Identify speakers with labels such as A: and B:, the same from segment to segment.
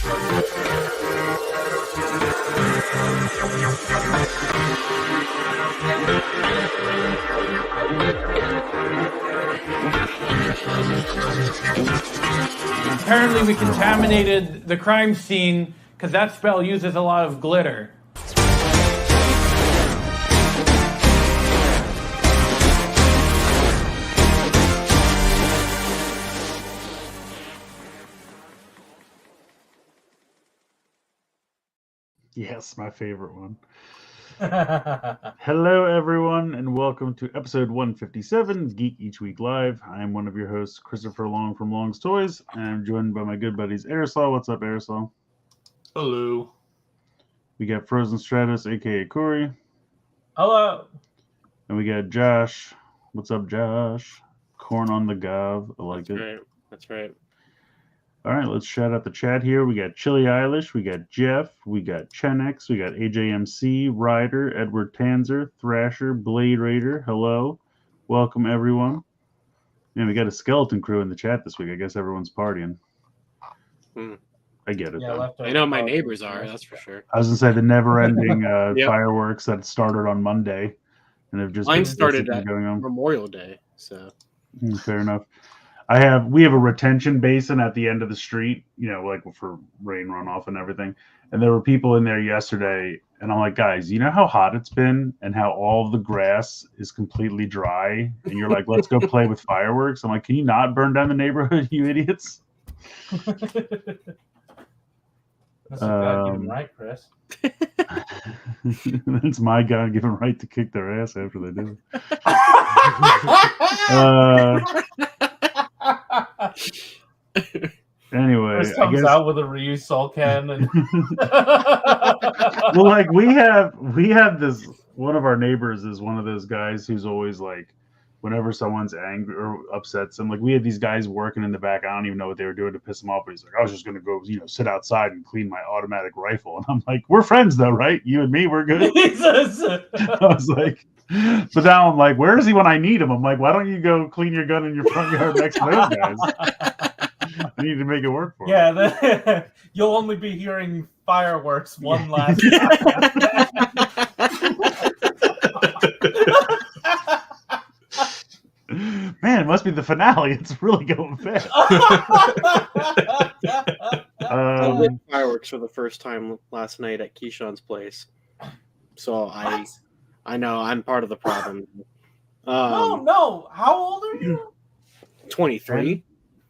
A: Apparently we contaminated the crime scene because that spell uses a lot of glitter.
B: Yes, my favorite one. Hello, everyone, and welcome to episode 157, Geek Each Week Live. I am one of your hosts, Christopher Long from Long's Toys, and I'm joined by my good buddies, Aresol. What's up, Aresol?
C: Hello.
B: We got Frozen Stratos, aka Corey.
A: Hello.
B: And we got Josh. What's up, Josh? Corn on the Gavv. I like it.
C: Right. That's right.
B: All right, let's shout out the chat here. We got Chili Eilish, we got Jeff, we got Chenex, we got AJMC, Ryder, Edward Tanzer, Thrasher, Blade Raider. Hello. Welcome, everyone. Man, we got a skeleton crew in the chat this week. I guess everyone's partying. I get it, though.
C: I know my neighbors are, that's for sure.
B: I was going to say the never-ending fireworks that started on Monday. And they've just
C: Mine started
B: going on.
C: Memorial Day, so.
B: Fair enough. We have a retention basin at the end of the street, you know, like for rain runoff and everything. And there were people in there yesterday, and I'm like, guys, you know how hot it's been and how all of the grass is completely dry? And you're like, let's go play with fireworks. I'm like, can you not burn down the neighborhood, you idiots?
D: That's a God-given right, Chris.
B: It's my God-given right to kick their ass after they do it. Anyway,
D: Chris comes out with a reused salt can. And
B: well, like we have this. One of our neighbors is one of those guys who's always like, whenever someone's angry or upsets him, like we had these guys working in the back. I don't even know what they were doing to piss him off, but he's like, I was just gonna go, sit outside and clean my automatic rifle. And I'm like, we're friends though, right? You and me, we're good.
D: Jesus.
B: I was like, but now I'm like, where is he when I need him? I'm like, why don't you go clean your gun in your front yard next to those guys? I need to make it work for him.
D: Yeah, you'll only be hearing fireworks one last time.
B: Man, it must be the finale. It's really going fast.
C: I lit fireworks for the first time last night at Keyshawn's place. So I know I'm part of the problem.
D: No. How old are you?
C: 23.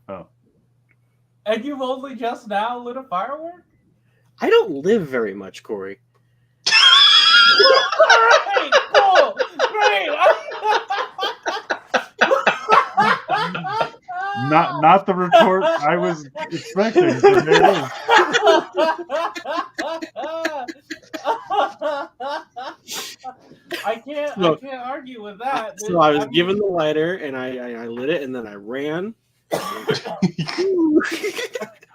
B: Oh.
D: And you've only just now lit a firework?
C: I don't live very much, Corey.
D: Great, cool, great.
B: Not the retort I was expecting. But there it is.
D: I can't argue with that.
C: So I was given the lighter and I lit it and then I ran.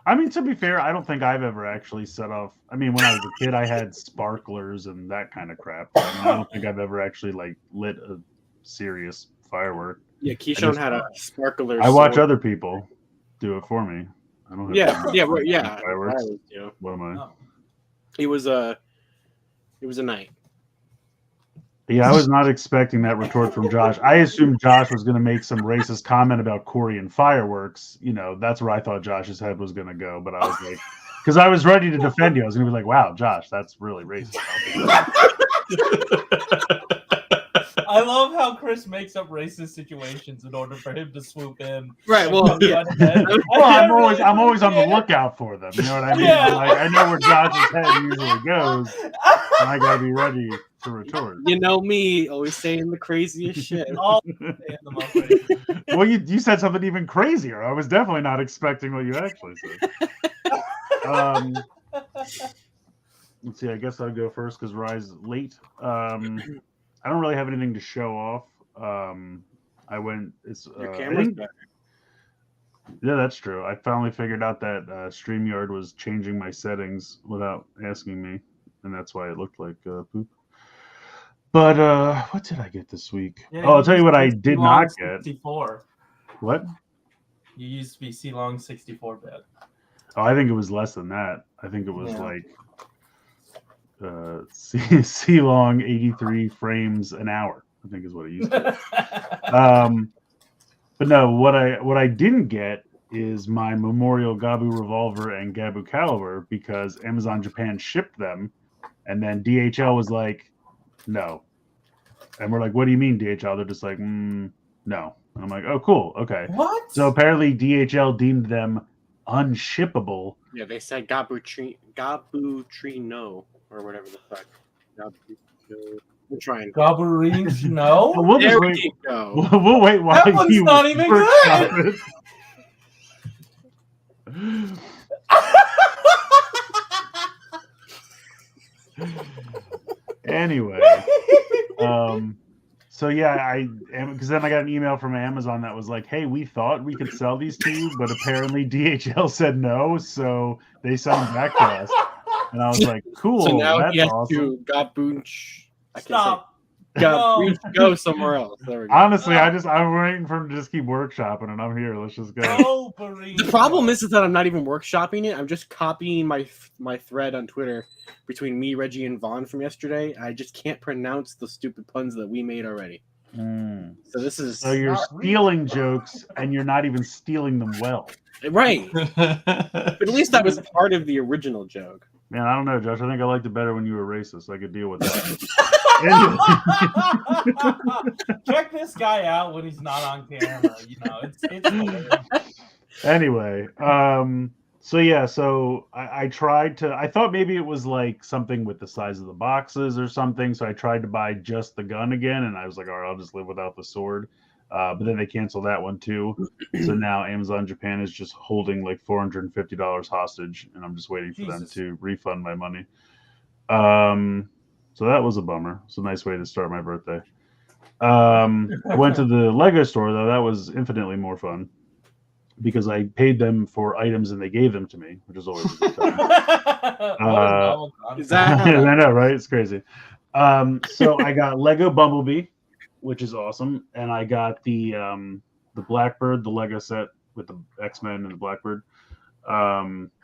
B: I mean, to be fair, I don't think I've ever actually set off. I mean, when I was a kid, I had sparklers and that kind of crap. I don't think I've ever actually lit a serious firework.
C: Yeah, Keyshawn had a sparkler.
B: I watch other people do it for me. I don't have fireworks. What am I?
D: Oh.
C: It was a night.
B: Yeah, I was not expecting that retort from Josh. I assumed Josh was going to make some racist comment about Corey and fireworks. That's where I thought Josh's head was going to go. But I was like, because I was ready to defend you. I was going to be like, wow, Josh, that's really racist.
D: I love how Chris makes up racist situations in order for him to swoop in.
C: Right. Well,
B: I'm always on the lookout for them. You know what I mean?
D: Yeah.
B: Like, I know where Josh's head usually goes, and I got to be ready to retort.
C: You know me, always saying the craziest shit.
D: All
B: Well, you said something even crazier. I was definitely not expecting what you actually said. Let's see. I guess I'll go first because Rise is late. I don't really have anything to show off. I went. It's
C: your camera's better.
B: Yeah, that's true. I finally figured out that StreamYard was changing my settings without asking me, and that's why it looked like poop. But what did I get this week?
D: Yeah,
B: I'll tell you what I did not get.
D: 64.
B: What?
D: You used to be C-Long 64-bit.
B: Oh, I think it was less than that. I think it was like C long 83 frames an hour. I think is what it used to be. But no, what I didn't get is my Memorial Gavv revolver and Gavv caliber because Amazon Japan shipped them, and then DHL was like, no. And we're like, what do you mean, DHL? They're just like, no. And I'm like, oh, cool, okay.
D: What?
B: So apparently DHL deemed them unshippable.
C: Yeah, they said Gabutrino or whatever the fuck. Gabutrino. I'm trying.
D: Gabbarines, no.
B: We'll just
C: There
B: wait.
C: we go.
B: We'll wait while
D: That one's
B: you
D: not even
B: workshop
D: good.
B: it. Anyway, so yeah, because then I got an email from Amazon that was like, "Hey, we thought we could sell these to you, but apparently DHL said no, so they sent them back to us." And I was like, "Cool,
C: So now
B: that's
C: he has
B: awesome."
C: to Gaboonch.
D: Stop.
C: Go somewhere else. There we go.
B: Honestly, I'm waiting for him to just keep workshopping, and I'm here. Let's just go.
D: No, Barine.
C: The problem is that I'm not even workshopping it. I'm just copying my thread on Twitter between me, Reggie, and Vaughn from yesterday. I just can't pronounce the stupid puns that we made already. So this is
B: So you're stealing jokes, and you're not even stealing them well.
C: right. But at least that was part of the original joke.
B: Man, I don't know, Josh. I think I liked it better when you were racist. I could deal with that.
D: Check this guy out when he's not on camera. You know, it's hilarious.
B: Anyway, so I tried to. I thought maybe it was like something with the size of the boxes or something. So I tried to buy just the gun again, and I was like, all right, I'll just live without the sword. But then they canceled that one too. So now Amazon Japan is just holding like $450 hostage, and I'm just waiting for them to refund my money. So that was a bummer. It's a nice way to start my birthday. I went to the Lego store though. That was infinitely more fun because I paid them for items and they gave them to me, which is always a good time.
C: Is that
B: I know, right? It's crazy. So I got Lego Bumblebee, which is awesome, and I got the Blackbird, the Lego set with the X-Men and the Blackbird.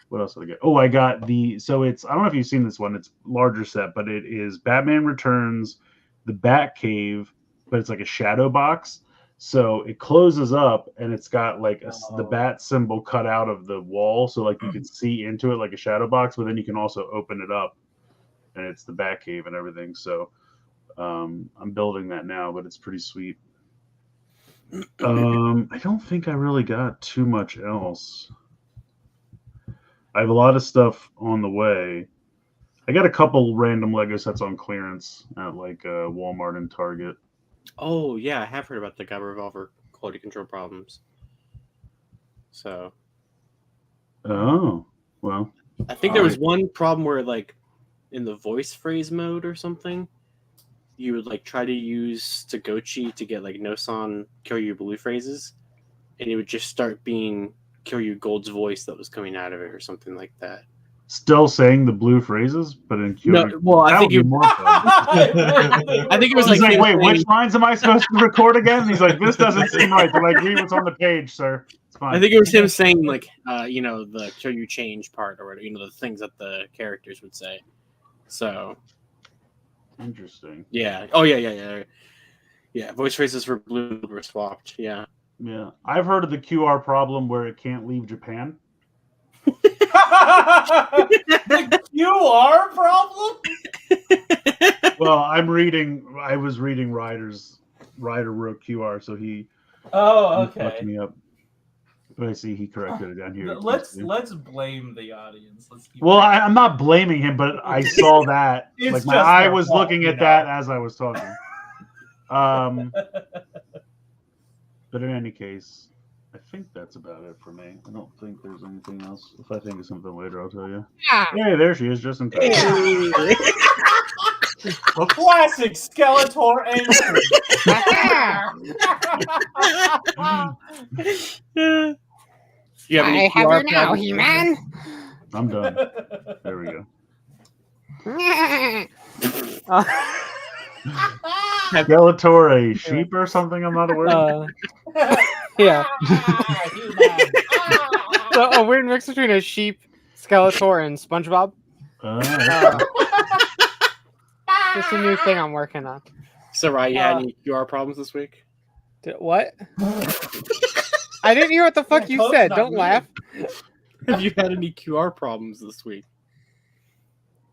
B: What else did I get? Oh, I got so it's, I don't know if you've seen this one, it's larger set, but it is Batman Returns, the Batcave, but it's like a shadow box. So it closes up and it's got like the bat symbol cut out of the wall. So like you can see into it like a shadow box, but then you can also open it up and it's the Batcave and everything. So I'm building that now, but it's pretty sweet. I don't think I really got too much else. I have a lot of stuff on the way. I got a couple random Lego sets on clearance at like Walmart and Target.
C: Oh yeah, I have heard about the Gavv revolver quality control problems. So.
B: Oh well.
C: I think there was one problem where like in the voice phrase mode or something, you would like try to use Tagochi to get like Nosan Kyoryu blue phrases, and it would just start being Kyoryu Gold's voice that was coming out of it or something like that.
B: Still saying the blue phrases, but in Kyoryu.
C: No, well, I think
B: more fun.
C: I think it was
B: He's
C: like,
B: like, wait, which lines am I supposed to record again? He's like, this doesn't seem right. But like, read what's on the page, sir. It's fine.
C: I think it was him saying like, you know, the Kyoryu change part or whatever, you know, the things that the characters would say. So.
B: Interesting.
C: Yeah. Oh yeah. Yeah. Voice phrases for blue were swapped. Yeah.
B: Yeah. I've heard of the QR problem where it can't leave Japan.
D: The QR problem?
B: Well, I was reading Ryder wrote QR, so he fucked me up. But I see he corrected it down here.
D: Let's blame the audience.
B: I'm not blaming him, but I saw that. Like my eye was looking at that as I was talking. But in any case, I think that's about it for me. I don't think there's anything else. If I think of something later, I'll tell you. Hey, there she is, just in time.
D: A classic Skeletor entry.
E: I have you now, He-Man.
B: I'm done. There we go. Skeletor, a sheep or something? I'm not aware of.
E: Yeah. So a weird mix between a sheep, Skeletor, and SpongeBob. Just a new thing I'm working on.
C: So, Ryan, you had any QR problems this week?
E: What? I didn't hear what the fuck you said. Don't laugh.
C: Have you had any QR problems this week?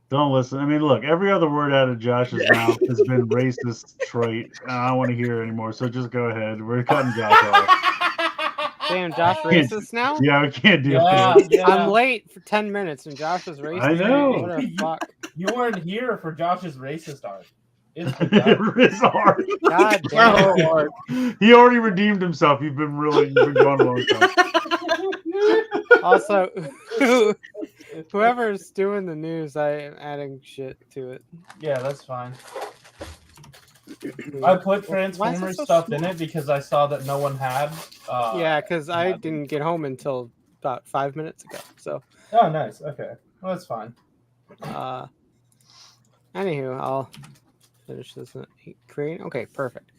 B: Don't listen. I mean, look, every other word out of Josh's mouth has been racist trait. And I don't want to hear it anymore. So just go ahead. We're cutting Josh off.
E: Damn, Josh racist now?
B: Yeah, we can't deal with it.
D: Yeah.
E: I'm late for 10 minutes and Josh is racist.
B: I know.
E: What the fuck?
D: You weren't here for Josh's racist art. It's
B: It's hard.
E: God damn it.
B: He already redeemed himself. You've been going a long time.
E: Also, whoever's doing the news, I am adding shit to it.
D: Yeah, that's fine. I put Transformers stuff in it because I saw that no one had.
E: Yeah, because I didn't get home until about 5 minutes ago. So.
D: Oh, nice. Okay, well, that's fine.
E: Anywho, I'll finish this in creating. Okay, perfect.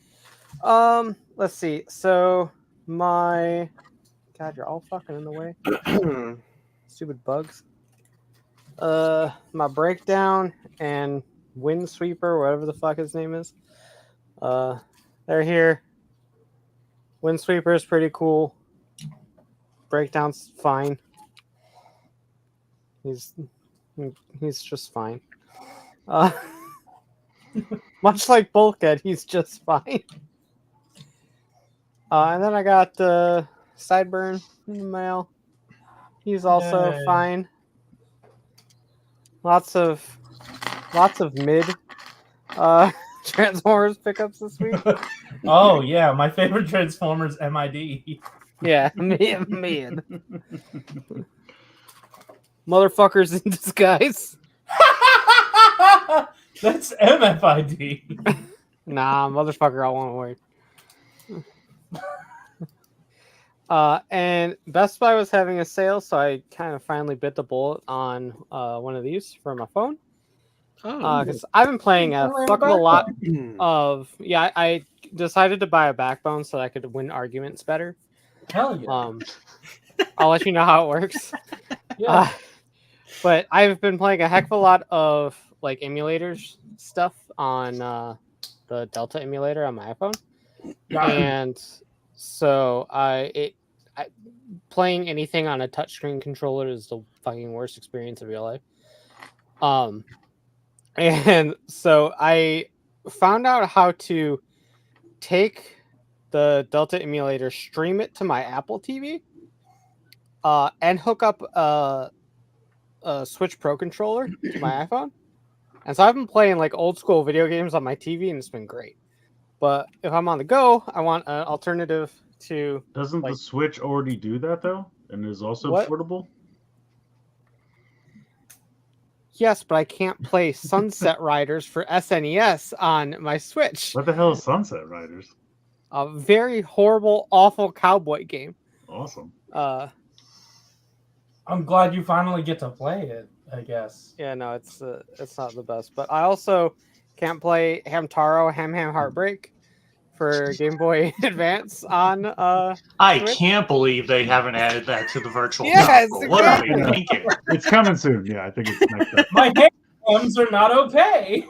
E: Let's see. So my God, you're all fucking in the way. Stupid bugs. My breakdown and windsweeper, whatever the fuck his name is. They're here. Windsweeper is pretty cool. Breakdown's fine. He's just fine. Much like Bulkhead, he's just fine. And then I got Sideburn in the mail. He's also fine. Lots of mid Transformers pickups this week.
D: Oh yeah, my favorite Transformers MID.
E: Yeah, man. Motherfuckers in disguise.
D: That's MFID.
E: Nah, motherfucker, I want word. And Best Buy was having a sale, so I kind of finally bit the bullet on one of these for my phone. Because I've been playing a fucking lot of... Yeah, I decided to buy a Backbone so I could win arguments better.
D: Hell yeah.
E: I'll let you know how it works.
D: Yeah.
E: But I've been playing a heck of a lot of like emulators stuff on the Delta emulator on my iPhone, and so playing anything on a touchscreen controller is the fucking worst experience of real life. And so I found out how to take the Delta emulator, stream it to my Apple TV, and hook up a Switch Pro controller to my iPhone. And so I've been playing like old school video games on my TV and it's been great. But if I'm on the go, I want an alternative to...
B: Doesn't the Switch already do that though? And is also portable?
E: Yes, but I can't play Sunset Riders for SNES on my Switch.
B: What the hell is Sunset Riders?
E: A very horrible, awful cowboy game.
B: Awesome.
D: I'm glad you finally get to play it, I guess.
E: Yeah, no, it's not the best. But I also can't play Hamtaro Ham Heartbreak for Game Boy Advance on
F: I
E: Switch.
F: can't believe they haven't added that to the virtual
E: Yes,
F: console. What are they thinking?
B: It's coming soon. Yeah, I think it's next up.
D: My hands are not okay.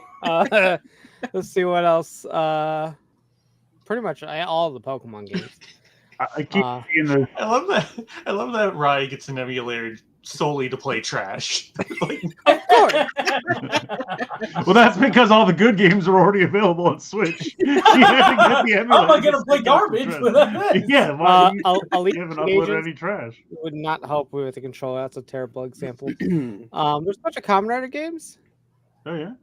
E: Let's see what else. Pretty much all the Pokemon games.
B: I keep seeing the...
F: I love that Ryan gets an emulator solely to play trash. Like,
E: Of course.
B: Well, that's because all the good games are already available on Switch. You had to get the emulator.
D: How am I gonna play garbage without this?
B: Yeah, why
E: Elite
B: you haven't uploaded
E: Agents
B: any trash?
E: would not help with the controller. That's a terrible example. There's a bunch of Kamen Rider games.
B: Oh yeah.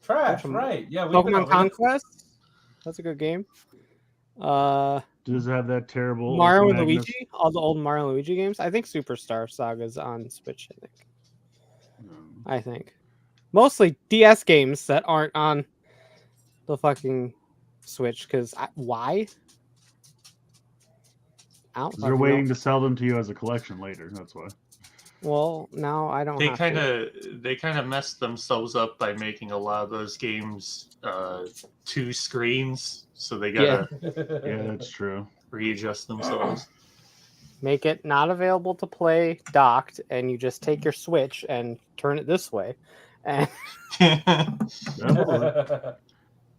D: Trash, right? Yeah.
E: Pokemon Conquest. That's a good game.
B: Does it have that terrible
E: Mario and
B: Magnus?
E: Luigi, all the old Mario and Luigi games. I think Superstar Saga's on Switch. I think mostly DS games that aren't on the fucking Switch. Because why?
B: They're waiting to sell them to you as a collection later. That's why.
E: Well, now I don't.
F: they kind of messed themselves up by making a lot of those games 2 screens, so they gotta
B: Yeah, that's true.
F: readjust themselves.
E: make it not available to play docked, and you just take your Switch and turn it this way. And
B: Definitely.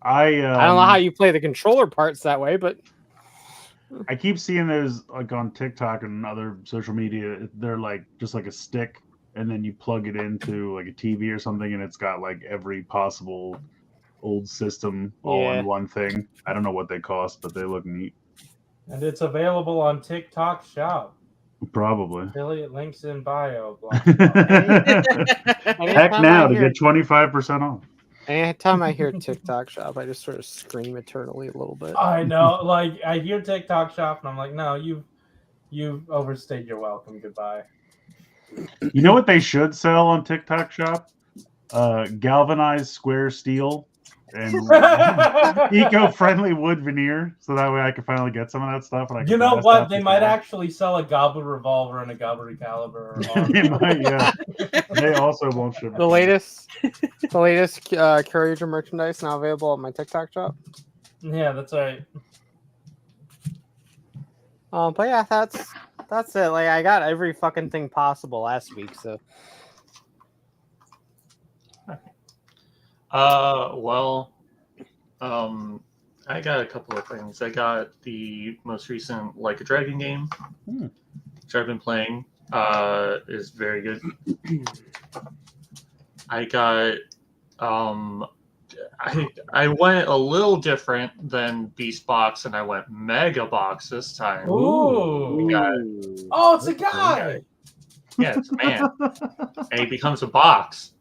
E: I don't know how you play the controller parts that way, but
B: I keep seeing those like on TikTok and other social media. They're like just like a stick, and then you plug it into like a TV or something, and it's got like every possible old system all
E: Yeah.
B: in one thing. I don't know what they cost, but they look neat.
D: And it's available on TikTok Shop.
B: Probably.
D: Affiliate links in bio. Blah, blah, blah.
B: Heck now to get 25% off.
E: Anytime I hear TikTok Shop, I just sort of scream eternally a little bit.
D: I know, like I hear TikTok Shop, and I'm like, no, you've overstayed your welcome. Goodbye.
B: You know what they should sell on TikTok Shop? Galvanized square steel and eco-friendly wood veneer, so that way I can finally get some of that stuff. And I can
D: You know
B: buy
D: what?
B: stuff
D: They
B: before.
D: might actually sell a Gavv revolver and a Gavv caliber.
B: They might, yeah. They also won't ship.
E: The latest Courageous merchandise now available at my TikTok shop.
D: Yeah, that's right.
E: But yeah, that's it. Like I got every fucking thing possible last week, so
F: I got a couple of things. I got the most recent Like a Dragon game, which I've been playing. Is very good. I got I went a little different than Beast Box, and I went Mega Box this time.
D: Ooh.
F: We got,
D: Oh, it's a guy.
F: yeah, it's a man, and he becomes a box.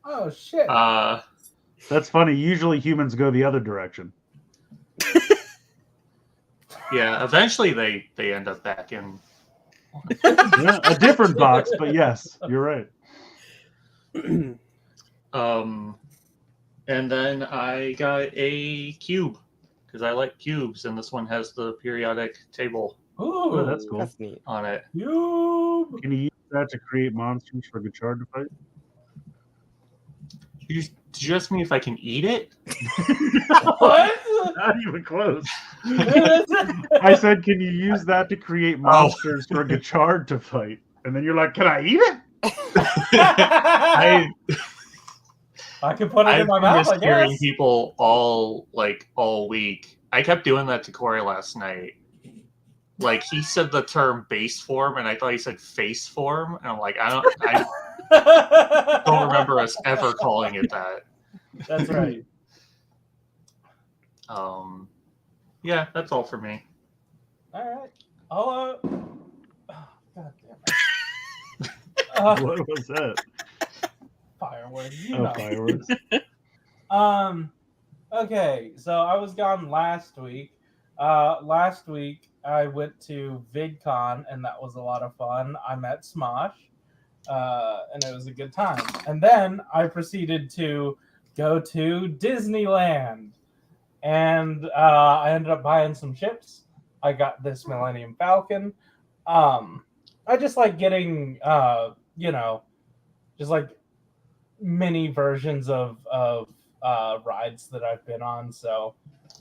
D: Oh shit.
B: That's funny. Usually humans go the other direction.
F: Yeah, eventually they end up back in.
B: Yeah, a different box, but yes, you're right.
F: And then I got a cube because I like cubes, and this one has the periodic table
D: Ooh,
B: Oh, that's cool.
E: that's neat.
F: on it.
D: You.
B: Can you use that to create monsters for Gachard to fight?
F: Did you ask me if I can eat it?
D: What?
B: Not even close. I said, can you use that to create monsters for Gachard to fight? And then you're like, can I eat it?
D: I can put it in
F: I've
D: my
F: been
D: mouth, I
F: mishearing
D: guess.
F: people all week. I kept doing that to Corey last night. Like he said the term base form, and I thought he said face form, and I'm like, I don't remember us ever calling it that.
D: That's right.
F: Yeah, that's all for me.
D: All right. I'll, God damn it.
B: What was that?
D: Fireworks.
B: Fireworks.
D: Okay, so I was gone last week. Last week I went to VidCon, and that was a lot of fun. I met Smosh, and it was a good time. And then I proceeded to go to Disneyland, and I ended up buying some ships. I got this Millennium Falcon. I just like getting, just like mini versions of rides that I've been on. So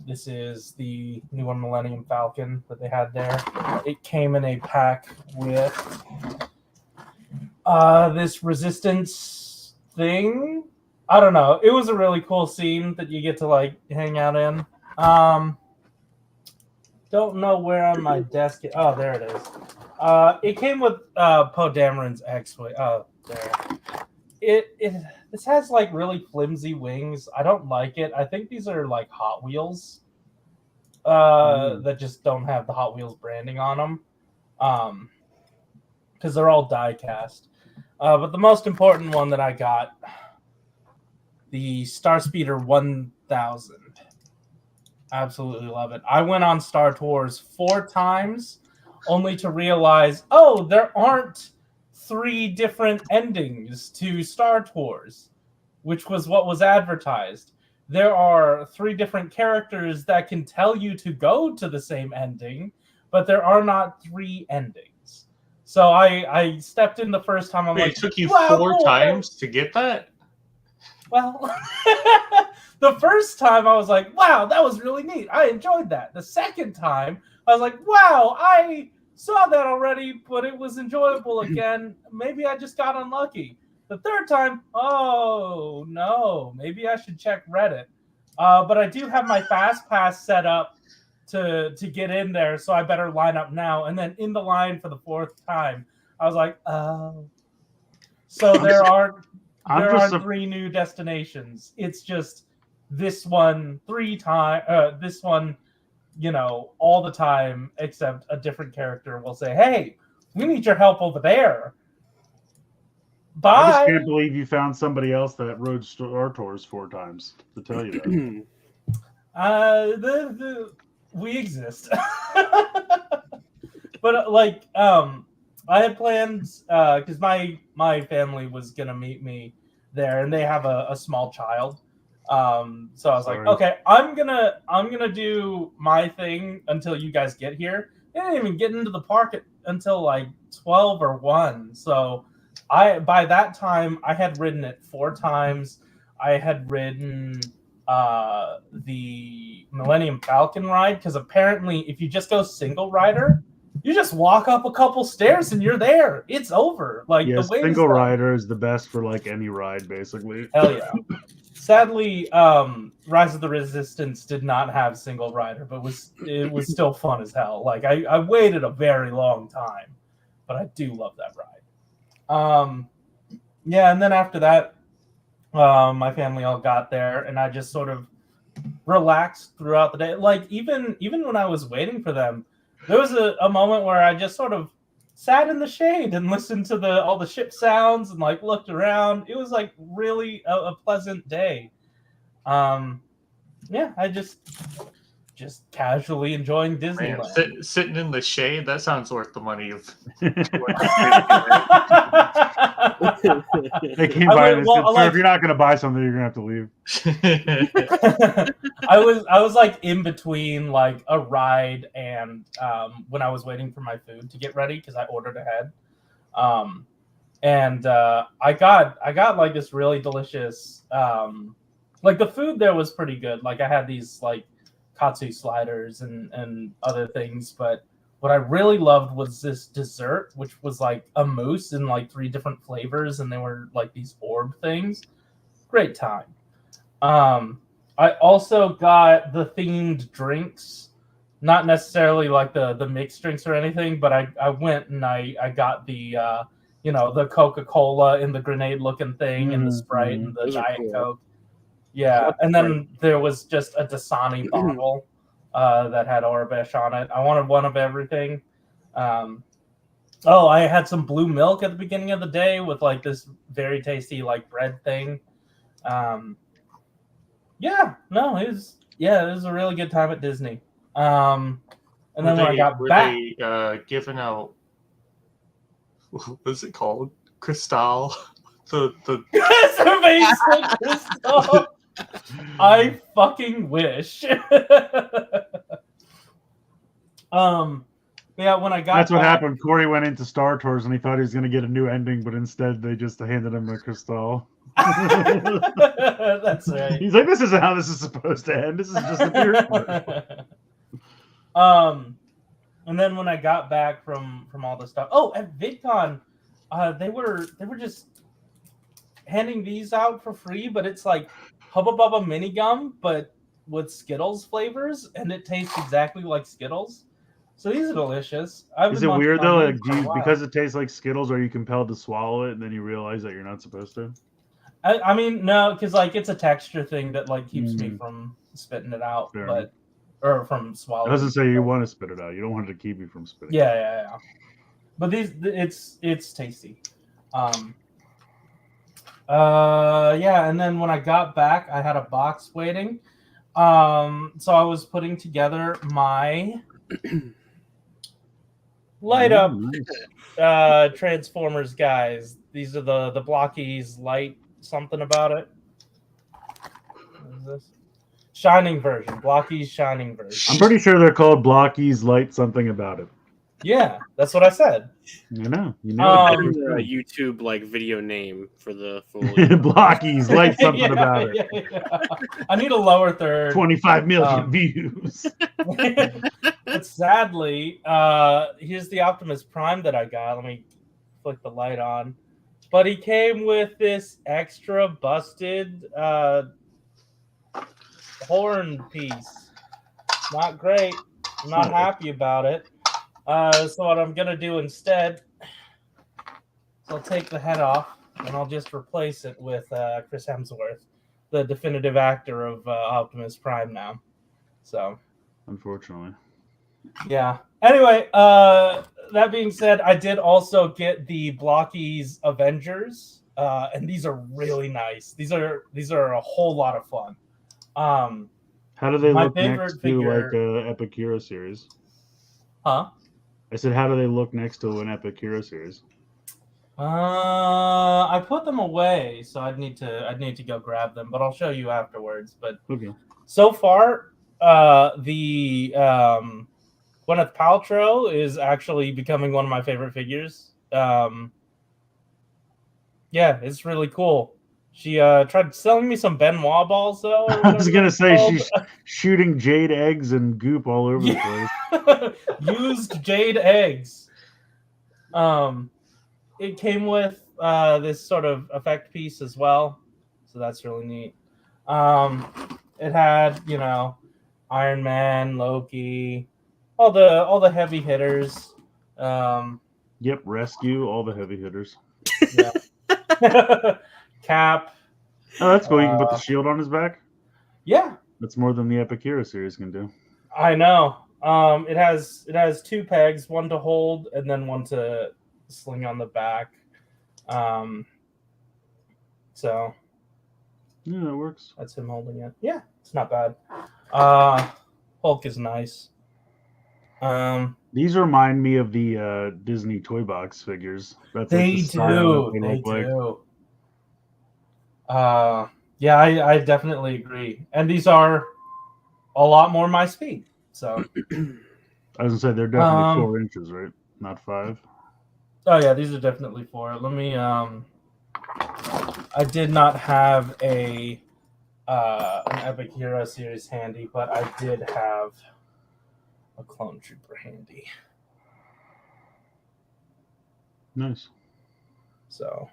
D: this is the new one, Millennium Falcon, that they had there. It came in a pack with this resistance thing. I don't know. It was a really cool scene that you get to like hang out in. Don't know where on my desk. Oh, there it is. It came with Poe Dameron's X-Wing. Oh, there. This has like really flimsy wings. I don't like it. I think these are like Hot Wheels that just don't have the Hot Wheels branding on them, because they're all die cast. But the most important one that I got, the Starspeeder 1000. Absolutely love it. I went on Star Tours 4 times, only to realize, oh, there aren't 3 different endings to Star Tours, which was what was advertised. There are 3 different characters that can tell you to go to the same ending, but there are not 3 endings. So I stepped in the first time. I'm
F: Wait,
D: like,
F: it took you
D: wow,
F: 4 times to get that?
D: Well, the first time I was like, wow, that was really neat. I enjoyed that. The second time, I was like, wow, I saw that already, but it was enjoyable again. Maybe I just got unlucky. The third time, oh no, maybe I should check Reddit. But I do have my fast pass set up to get in there, so I better line up now. And then in the line for the fourth time, I was like, oh. So there are 3 new destinations. It's just this one 3 times. This one, all the time, except a different character will say, "Hey, we need your help over there." Bye.
B: I just can't believe you found somebody else that rode Stratos 4 times to tell you
D: that. We exist. But I had plans because my family was gonna meet me there, and they have a small child. So I was like, okay, I'm gonna do my thing until you guys get here. They didn't even get into the park until like 12 or 1. So by that time I had ridden it 4 times. I had ridden the Millennium Falcon ride, because apparently if you just go single rider, you just walk up a couple stairs and you're there. It's over. Like,
B: yes,
D: the wait
B: single rider is the best for like any ride, basically.
D: Hell yeah. Sadly, Rise of the Resistance did not have single rider, but it was still fun as hell. Like, I waited a very long time, but I do love that ride. Yeah, and then after that, my family all got there, and I just sort of relaxed throughout the day. Like, even when I was waiting for them, there was a moment where I just sort of sat in the shade and listened to all the ship sounds and like looked around. It was like really a pleasant day. Yeah, I just casually enjoying Disneyland.
F: Man, sitting in the shade, that sounds worth the money of.
B: They came by and said, "Sir, if you're not going to buy something, you're going to have to leave."
D: I was like in between like a ride and when I was waiting for my food to get ready, because I ordered ahead. And I got like this really delicious like the food there was pretty good. Like, I had these like katsu sliders and other things, but what I really loved was this dessert, which was like a mousse in like 3 different flavors, and they were like these orb things. Great time. I also got the themed drinks, not necessarily like the mixed drinks or anything, but I went and I got the the Coca-Cola in the grenade looking thing, and the Sprite and the Diet Coke. Yeah, and then there was just a Dasani bottle that had Orbesh on it. I wanted one of everything. I had some blue milk at the beginning of the day with like this very tasty like bread thing. It was a really good time at Disney. And then when I got back,
F: they giving out, what's it called? Cristal. The
D: Crystal. I fucking wish. Yeah, when I got
B: That's what happened. Corey went into Star Tours and he thought he was going to get a new ending, but instead they just handed him a crystal.
D: That's right.
B: He's like, "This isn't how this is supposed to end. This is just a beer."
D: And then when I got back from all the stuff, at VidCon, they were just handing these out for free, but it's like Hubba Bubba mini gum, but with Skittles flavors, and it tastes exactly like Skittles. So these are delicious.
B: Is it weird though? Like, because it tastes like Skittles, are you compelled to swallow it and then you realize that you're not supposed to?
D: I mean, no, because like it's a texture thing that like keeps me from spitting it out, or from swallowing.
B: It doesn't say you want to spit it out. You don't want it to keep you from spitting.
D: Yeah. But it's tasty. And then when I got back, I had a box waiting. So I was putting together my light up Transformers guys. These are the Blockies light something about it. What is this? Shining version. Blockies shining version.
B: I'm pretty sure they're called Blockies light something about it.
D: Yeah, that's what I said.
B: You know.
C: Better YouTube like video name for the full
B: Blockies, like something about it.
D: Yeah. I need a lower third.
B: 25 million views.
D: But sadly, here's the Optimus Prime that I got. Let me flick the light on. But he came with this extra busted horn piece. Not great. I'm not happy about it. So what I'm gonna do instead is I'll take the head off and I'll just replace it with Chris Hemsworth, the definitive actor of Optimus Prime now. So,
B: unfortunately,
D: yeah. Anyway, that being said, I did also get the Blockies Avengers, and these are really nice. These are a whole lot of fun.
B: How do they
D: my
B: look
D: favorite
B: next
D: figure-
B: to like Epic Hero series?
D: Huh?
B: I said, how do they look next to an Epic Hero series?
D: I put them away, so I'd need to go grab them, but I'll show you afterwards. But
B: Okay.
D: so far, the Gwyneth Paltrow is actually becoming one of my favorite figures. Yeah, it's really cool. She tried selling me some Benoit balls, though.
B: I was gonna say she's shooting jade eggs and goop all over the
D: place. Used jade eggs. It came with this sort of effect piece as well, so that's really neat. It had, Iron Man, Loki, all the heavy hitters.
B: Yep, rescue all the heavy hitters.
D: Yeah. Cap.
B: Oh, that's cool. You can put the shield on his back.
D: Yeah,
B: that's more than the Epic Hero series can do.
D: I know. It has two pegs, one to hold and then one to sling on the back. So
B: yeah, that works.
D: That's him holding it. Yeah, it's not bad. Hulk is nice.
B: These remind me of the Disney Toy Box figures. That's
D: they do. They do. Yeah, I definitely agree. And these are a lot more my speed. So
B: I was gonna say they're definitely 4 inches, right? Not 5.
D: Oh yeah, these are definitely 4. Let me I did not have an Epic Hero series handy, but I did have a Clone Trooper handy.
B: Nice.
D: So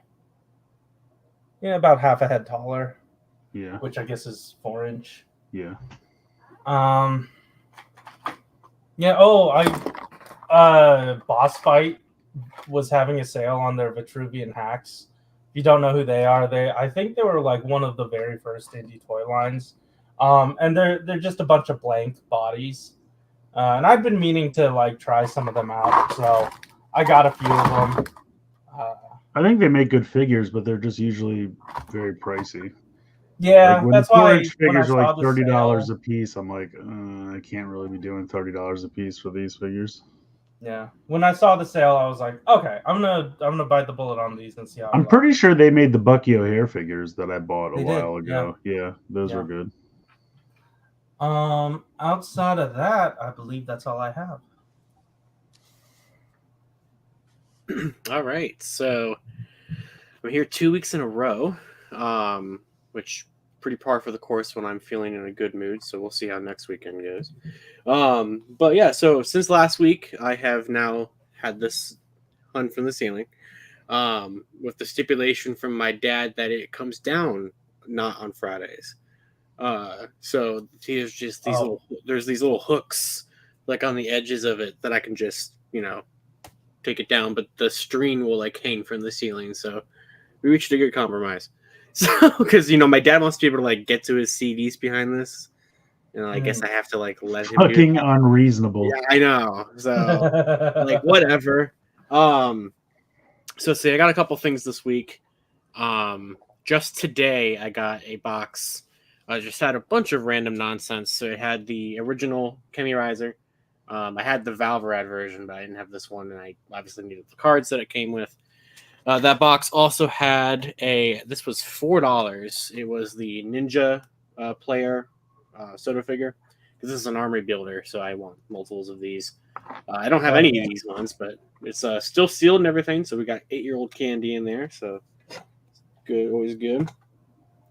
D: yeah, about half a head taller.
B: Yeah.
D: Which I guess is 4 inch.
B: Yeah.
D: Yeah. Boss Fight was having a sale on their Vitruvian hacks. If you don't know who they are, I think they were like one of the very first indie toy lines. And they're just a bunch of blank bodies. And I've been meaning to like try some of them out, so I got a few of them.
B: I think they make good figures, but they're just usually very pricey.
D: Yeah,
B: like when
D: that's
B: the 4
D: why
B: inch figures are like $30
D: sale,
B: a piece. I'm like, I can't really be doing $30 a piece for these figures.
D: Yeah, when I saw the sale, I was like, okay, I'm gonna bite the bullet on these and see how.
B: I'm pretty sure they made the Bucky O'Hare figures that I bought a while ago. Yeah, those were good.
D: Outside of that, I believe that's all I have.
C: All right, so I'm here 2 weeks in a row, which pretty par for the course when I'm feeling in a good mood. So we'll see how next weekend goes. But yeah, so since last week, I have now had this hung from the ceiling, with the stipulation from my dad that it comes down not on Fridays. So there's just these there's these little hooks like on the edges of it that I can just, take it down, but the string will like hang from the ceiling. So we reached a good compromise. So, because my dad wants to be able to like get to his CDs behind this, and I guess I have to like let him.
B: Fucking unreasonable.
C: Yeah, I know. So like whatever. So see, I got a couple things this week. Just today I got a box. I just had a bunch of random nonsense. So it had the original Kemi Riser. I had the Valverad version, but I didn't have this one, and I obviously needed the cards that it came with. That box also had this was $4. It was the Ninja player soda figure. This is an armory builder, so I want multiples of these. I don't have any of these ones, but it's still sealed and everything. So we got 8-year-old candy in there. So good, always good.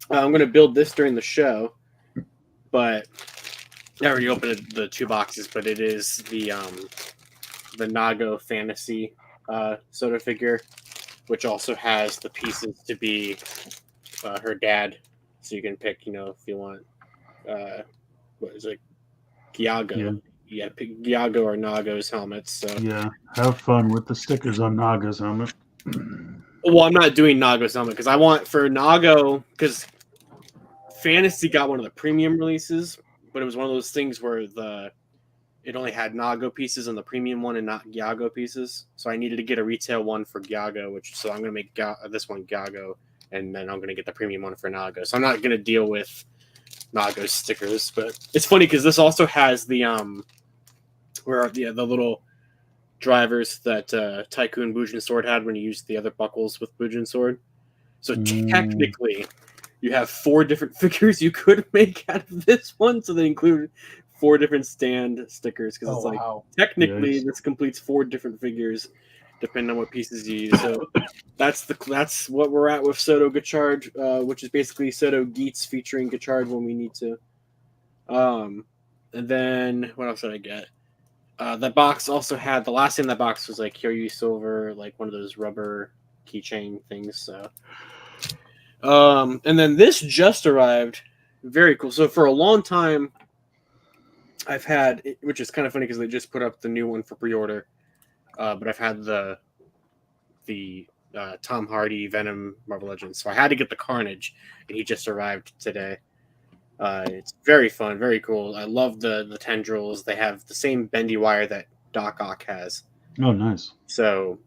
C: I'm gonna build this during the show, but I already opened the 2 boxes. But it is the Nago Fantasy soda figure, which also has the pieces to be her dad. So you can pick, if you want, what is it, Gyago. Yeah, pick Gyago or Nago's helmets. So
B: yeah, have fun with the stickers on Naga's helmet.
C: Well, I'm not doing Nago's helmet because I want for Nago, because Fantasy got one of the premium releases, but it was one of those things where it only had Nago pieces on the premium one and not Gyago pieces. So I needed to get a retail one for Gyago, so I'm going to make this one Gyago, and then I'm going to get the premium one for Nago. So I'm not going to deal with Nago's stickers, but it's funny because this also has the little drivers that Tycoon Bujin Sword had when you used the other buckles with Bujin Sword. So technically, you have 4 different figures you could make out of this one. So they include 4 different stand stickers because technically this completes 4 different figures depending on what pieces you use. So that's what we're at with Soto Gachard, which is basically Soto Geets featuring Gachard when we need to. And then what else did I get? That box also had, the last thing in that box was like Kyoryu Silver, like one of those rubber keychain things. So, and then this just arrived. Very cool. So for a long time, I've had, which is kind of funny because they just put up the new one for pre-order. But I've had the Tom Hardy Venom Marvel Legends. So I had to get the Carnage, and he just arrived today. It's very fun, very cool. I love the tendrils. They have the same bendy wire that Doc Ock has.
B: Oh, nice.
C: So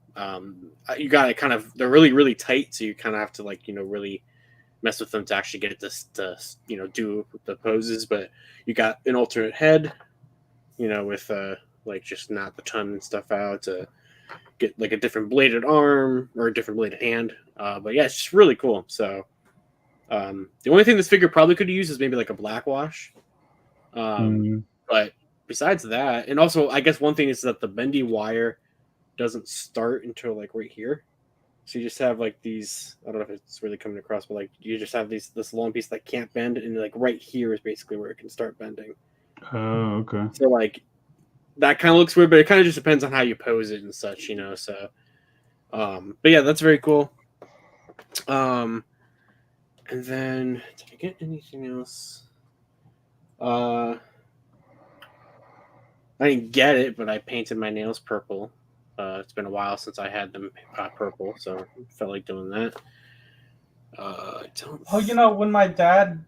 C: you got to kind of, they're really, really tight. So you kind of have to really mess with them to actually get this to, do the poses. But you got an alternate head, with just knock the tongue and stuff out to get like a different bladed arm or a different bladed hand. But yeah, it's just really cool. So the only thing this figure probably could use is maybe like a black wash. But besides that, and also I guess one thing is that the bendy wire doesn't start until like right here. So you just have like these, I don't know if it's really coming across, but like you just have this long piece that can't bend, and like right here is basically where it can start bending.
B: Oh, okay.
C: So like that kind of looks weird, but it kind of just depends on how you pose it and such, so but yeah, that's very cool. And then did I get anything else? I didn't get it, but I painted my nails purple. It's been a while since I had them purple, so I felt like doing that.
D: When my dad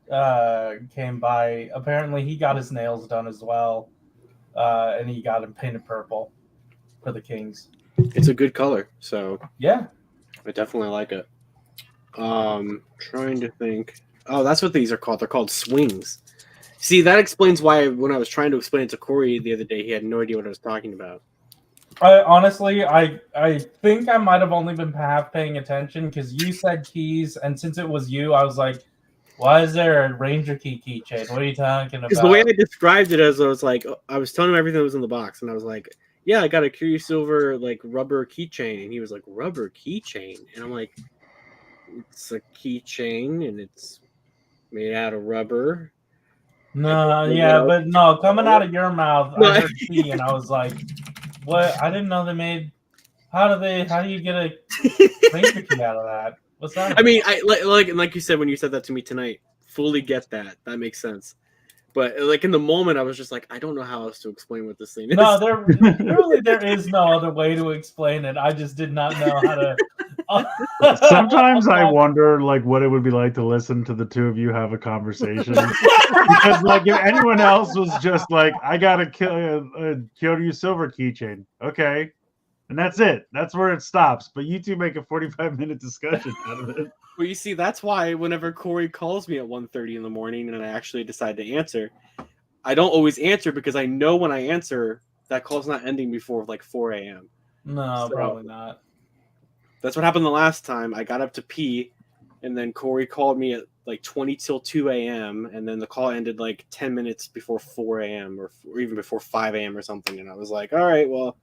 D: came by, apparently he got his nails done as well, and he got them painted purple for the Kings.
C: It's a good color, so
D: yeah,
C: I definitely like it. Trying to think. Oh, that's what these are called. They're called swings. See, that explains why when I was trying to explain it to Corey the other day, he had no idea what I was talking about.
D: Honestly, I think I might have only been half paying attention because you said keys, and since it was you, I was like, why is there a Ranger key keychain? What are you talking about?
C: Because the way I described it as I was like, I was telling him everything that was in the box, and I was like, yeah, I got a Kyoryu Silver like rubber keychain, and he was like, rubber keychain, and I'm like, it's a keychain, and it's made out of rubber.
D: No, yeah, but no, coming out of your mouth, I heard key, and I was like, what? I didn't know they made. How do you get a Ranger key out of that? What's that?
C: I mean, I like you said when you said that to me tonight, fully get that. That makes sense. But like in the moment, I was just like, I don't know how else to explain what this thing is.
D: No, there is no other way to explain it. I just did not know how to.
B: Sometimes I wonder like what it would be like to listen to the two of you have a conversation. Because like if anyone else was just like, I got a Kyoryu Silver keychain, okay, and that's it. That's where it stops. But you two make a 45-minute discussion out of it.
C: Well, you see, that's why whenever Corey calls me at 1:30 in the morning and I actually decide to answer, I don't always answer because I know when I answer, that call's not ending before like 4 a.m.
D: No, probably not.
C: That's what happened the last time. I got up to pee, and then Corey called me at like 20 till 2 a.m. and then the call ended like 10 minutes before 4 a.m. or even before 5 a.m. or something. And I was like, all right, well,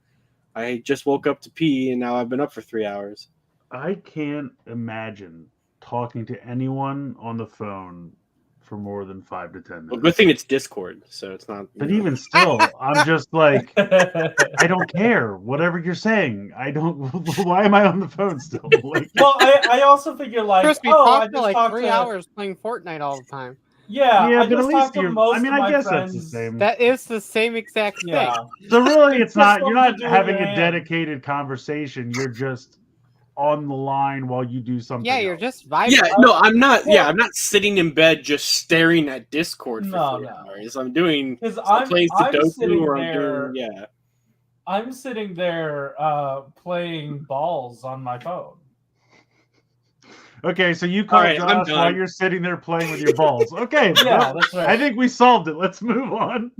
C: I just woke up to pee and now I've been up for 3 hours.
B: I can't imagine talking to anyone on the phone for more than 5 to 10 minutes.
C: Well, good thing it's Discord, so it's not.
B: But even still, I'm just like, I don't care. Whatever you're saying, I don't. Why am I on the phone still? Like,
D: Well, I also figure like,
E: Chris, we
D: I
E: talked
D: just
E: for like
D: talked
E: 3
D: to
E: hours playing Fortnite all the time.
D: Yeah,
B: yeah,
D: I
B: but
D: just
B: at least
D: talked to
B: you're.
D: most
B: I mean,
D: of my
B: I guess
D: friends.
B: that's the same.
E: That is the same exact thing.
D: Yeah.
B: So really, it's
D: Just
B: not. You're
D: something
B: not
D: to do with
B: having
D: your
B: a
D: hand.
B: dedicated conversation. You're just on the line while you do something.
E: Yeah, you're
B: else.
E: just vibing.
C: Yeah, no, I'm not.
D: Well-
C: Yeah, I'm not sitting in bed just staring at Discord for
D: No,
C: 3
D: no.
C: hours. I'm doing.
D: Because
C: I'm playing
D: I'm
C: Sudoku
D: sitting
C: or I'm
D: there.
C: doing. Yeah.
D: I'm sitting there playing balls on my phone.
B: Okay, so you call
C: right, I'm
B: Josh while
C: done.
B: you're sitting there playing with your balls. Okay,
D: Yeah,
B: well,
D: that's right.
B: I think we solved it. Let's move on.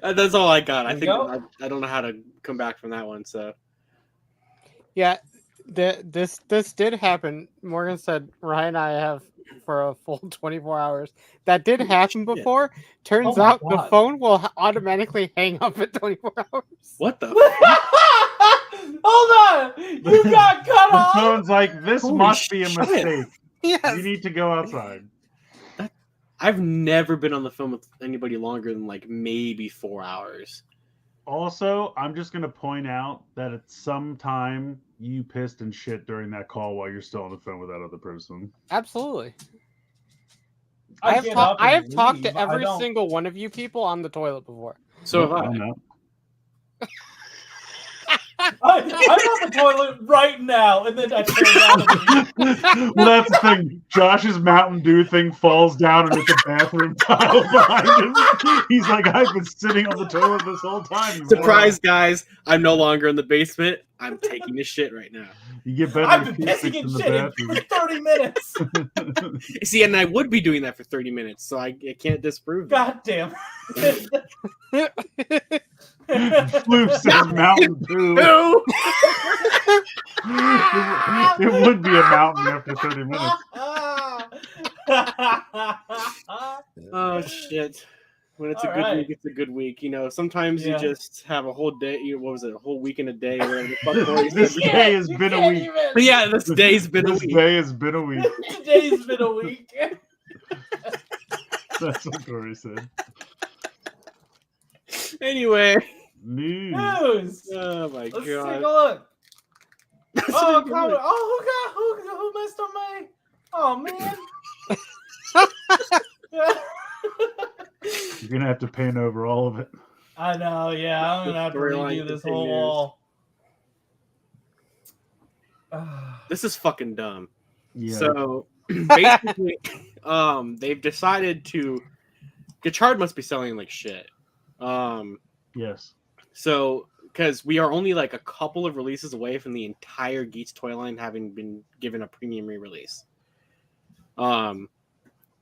C: That's all I got. I
D: There
C: think
D: you go.
C: I don't know how to come back from that one. So
E: Yeah, this did happen. Morgan said Ryan and I have for a full 24 hours. That did happen before. Turns
D: Oh my
E: out the
D: God.
E: phone will automatically hang up at 24 hours.
C: what the?
D: Hold on! You got cut
B: The
D: off!
B: phone's like, this
C: Holy
B: must be a
C: shit.
B: mistake.
E: Yes.
B: You need to go outside.
C: I've never been on the phone with anybody longer than like maybe 4 hours.
B: Also, I'm just going to point out that at some time you pissed and shit during that call while you're still on the phone with that other person.
E: Absolutely.
D: I
E: have
D: get
E: ta-
D: up
E: I
D: and
E: have talked
D: leave.
E: to
D: I
E: every
D: don't-
E: single one of you people on the toilet before.
C: So have
B: I
C: I.
B: don't know.
D: I'm on the toilet right now, and then I turn around and leave.
B: Well, that's the thing. Josh's Mountain Dew thing falls down and it's a bathroom tile behind him. He's like, I've been sitting on the toilet this whole time.
C: Surprise, guys! I'm no longer in the basement. I'm taking a shit right now.
B: You get better
D: I've been
B: acoustics
D: pissing
B: in
D: and
B: the
D: shitting for 30 minutes.
C: See, and I would be doing that for 30 minutes, so I can't disprove that.
D: God damn.
B: Floof says Mountain Dew.
C: No!
B: It would be a mountain after 30 minutes.
C: Oh shit! When it's a
D: All
C: good
D: right.
C: week, it's a good week. You know, sometimes
D: Yeah.
C: you just have a whole day. What was it? A whole week in a day. Or whatever the fuck Corey
B: This
C: said.
B: day has been a week.
C: But yeah, this day's been a
B: This
C: week.
B: day has been a week.
D: Today's been a week.
B: That's what Corey said.
C: Anyway.
B: News.
D: News.
C: Oh my
D: Let's take
C: god.
D: a look.
C: That's
D: Oh,
C: a good
D: comment.
C: one.
D: Oh, who messed up my? Oh man.
B: You're gonna have to paint over all of it.
D: I know. Yeah, I'm gonna have to
C: Storyline
D: redo this whole
C: continues.
D: wall.
C: This is fucking dumb.
B: Yeah.
C: So basically, they've decided to. Gachard must be selling like shit.
B: Yes.
C: So because we are only like a couple of releases away from the entire Geeks toy line having been given a premium re-release.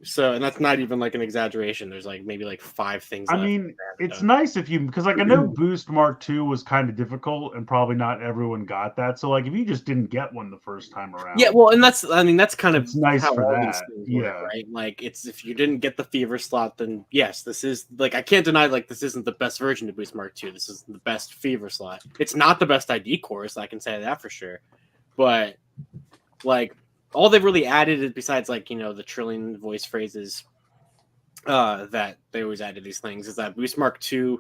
C: So, and that's not even like an exaggeration. There's like maybe like 5 things.
B: I
C: left
B: mean,
C: that
B: it's
C: done.
B: nice if you, because like I know Boost Mark II was kind of difficult and probably not everyone got that. So like if you just didn't get one the first time around,
C: Yeah, well, and that's kind of
B: It's nice
C: how
B: for
C: all
B: that,
C: these things work,
B: yeah.
C: right? Like it's if you didn't get the fever slot, then yes, this is like I can't deny like this isn't the best version of Boost Mark II. This is the best fever slot. It's not the best ID course, I can say that for sure. But like all they've really added is besides like, you know, the trillion voice phrases that they always added these things is that Boost Mark II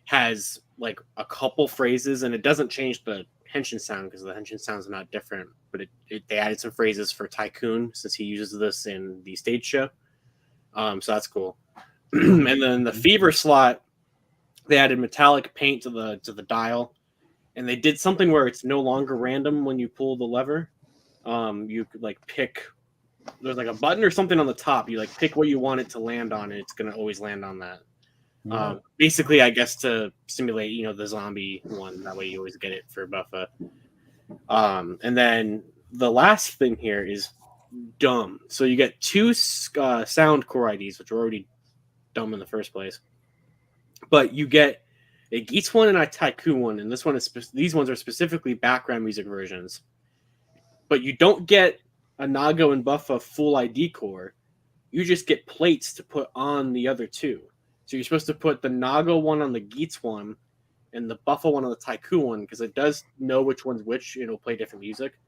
C: has like a couple phrases and it doesn't change the henshin sound because the henshin sound's not different, but they added some phrases for Tycoon since he uses this in the stage show. So that's cool. And then the fever slot, they added metallic paint to the dial, and they did something where it's no longer random when you pull the lever. You could like pick. There's like a button or something on the top. You like pick what you want it to land on, and it's gonna always land on that. Basically, I guess to simulate, you know, the zombie one. That way, you always get it for Buffa. And then the last thing here is dumb. So you get 2 sound core IDs, which are already dumb in the first place. But you get a Geeks one and a Tycoon one, and this one is these ones are specifically background music versions. But you don't get a Nago and Buffa full ID core. you just get plates to put on the other two. So you're supposed to put the Naga one on the Geets one and the Buffalo one on the Taiku one, because it does know which one's which, it'll play different music.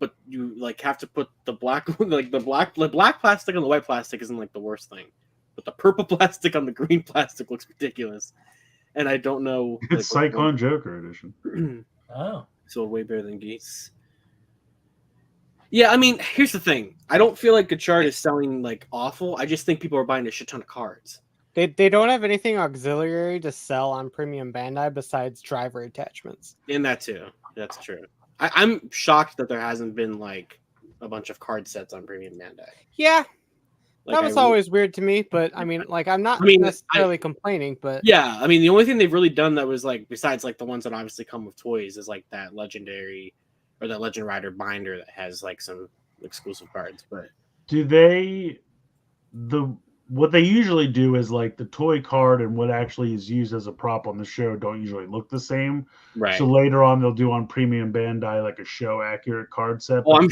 C: But you like have to put the black like the black plastic on the white plastic isn't like the worst thing. But the purple plastic on the green plastic looks ridiculous. And I don't know.
B: It's
C: like,
B: Cyclone Joker edition.
D: Oh.
C: So way better than Geets. Yeah, I mean, here's the thing. I don't feel like Gachard is selling like awful. I just think people are buying a shit ton of cards.
E: They don't have anything auxiliary to sell on Premium Bandai besides driver attachments.
C: And that too. That's true. I'm shocked that there hasn't been like a bunch of card sets on Premium Bandai.
E: Yeah,
C: Like,
E: that was always weird to me, but I mean, like, I'm not necessarily complaining, but
C: yeah, I mean, the only thing they've really done that was like, besides like the ones that obviously come with toys, is like that legendary or that Legend Rider binder that has like some exclusive cards. But
B: do they what they usually do is like the toy card and what actually is used as a prop on the show don't usually look the same.
C: right.
B: So later on they'll do on Premium Bandai like a show accurate card set.
C: Well,
B: But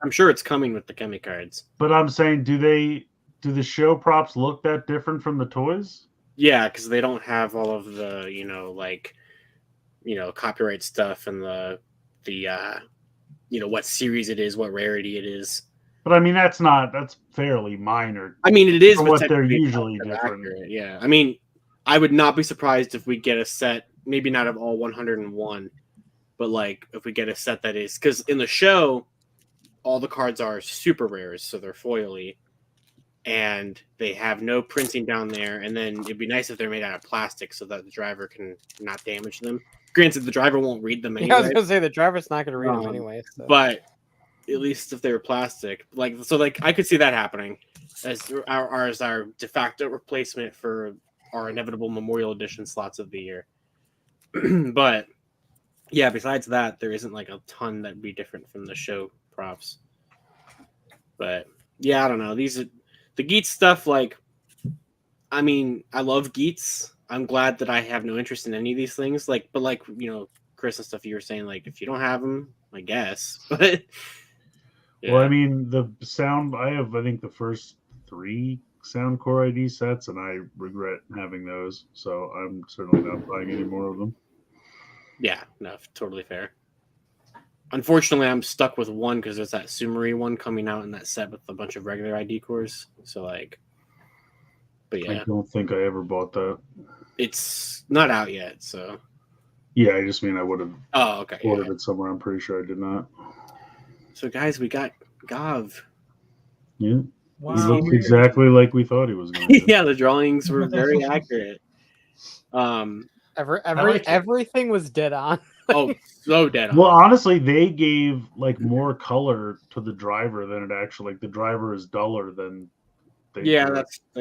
C: I'm sure it's coming with the Kemi cards.
B: But I'm saying, do the show props look that different from the toys?
C: Yeah, because they don't have all of the copyright stuff and the what series it is, what rarity it is.
B: But I mean, that's fairly minor.
C: I mean, it is
B: for what they're
C: technically
B: usually different.
C: accurate. Yeah, I mean, I would not be surprised if we get a set, maybe not of all 101, but like if we get a set that is, because in the show, all the cards are super rares, so they're foily, and they have no printing down there. And then it'd be nice if they're made out of plastic so that the driver can not damage them. Granted, the driver won't read them anyway.
E: I was gonna say the driver's not gonna read them anyway. So.
C: But at least if they were plastic, like I could see that happening as our de facto replacement for our inevitable Memorial Edition slots of the year. But yeah, besides that, there isn't like a ton that'd be different from the show props. But yeah, I don't know. These are the Geets stuff. Like, I mean, I love Geets. I'm glad that I have no interest in any of these things. Like, but like, Chris and stuff, you were saying, like, if you don't have them, I guess. But yeah.
B: Well, I mean, I have, I think, the first 3 Sound Core ID sets, and I regret having those. So I'm certainly not buying any more of them.
C: Yeah, no, totally fair. Unfortunately, I'm stuck with one because there's that Sumeri one coming out in that set with a bunch of regular ID cores. So, like, but yeah.
B: I don't think I ever bought that.
C: It's not out yet, so.
B: Yeah, I just mean I would have ordered
C: it
B: somewhere. I'm pretty sure I did not.
C: So, guys, we got Gavv.
B: Yeah.
D: Wow.
B: He looked exactly like we thought he was going to.
C: Yeah, the drawings were very accurate.
E: Everything was dead on.
C: Oh, so dead on.
B: Well, honestly, they gave like more color to the driver than it actually. Like the driver is duller than.
C: I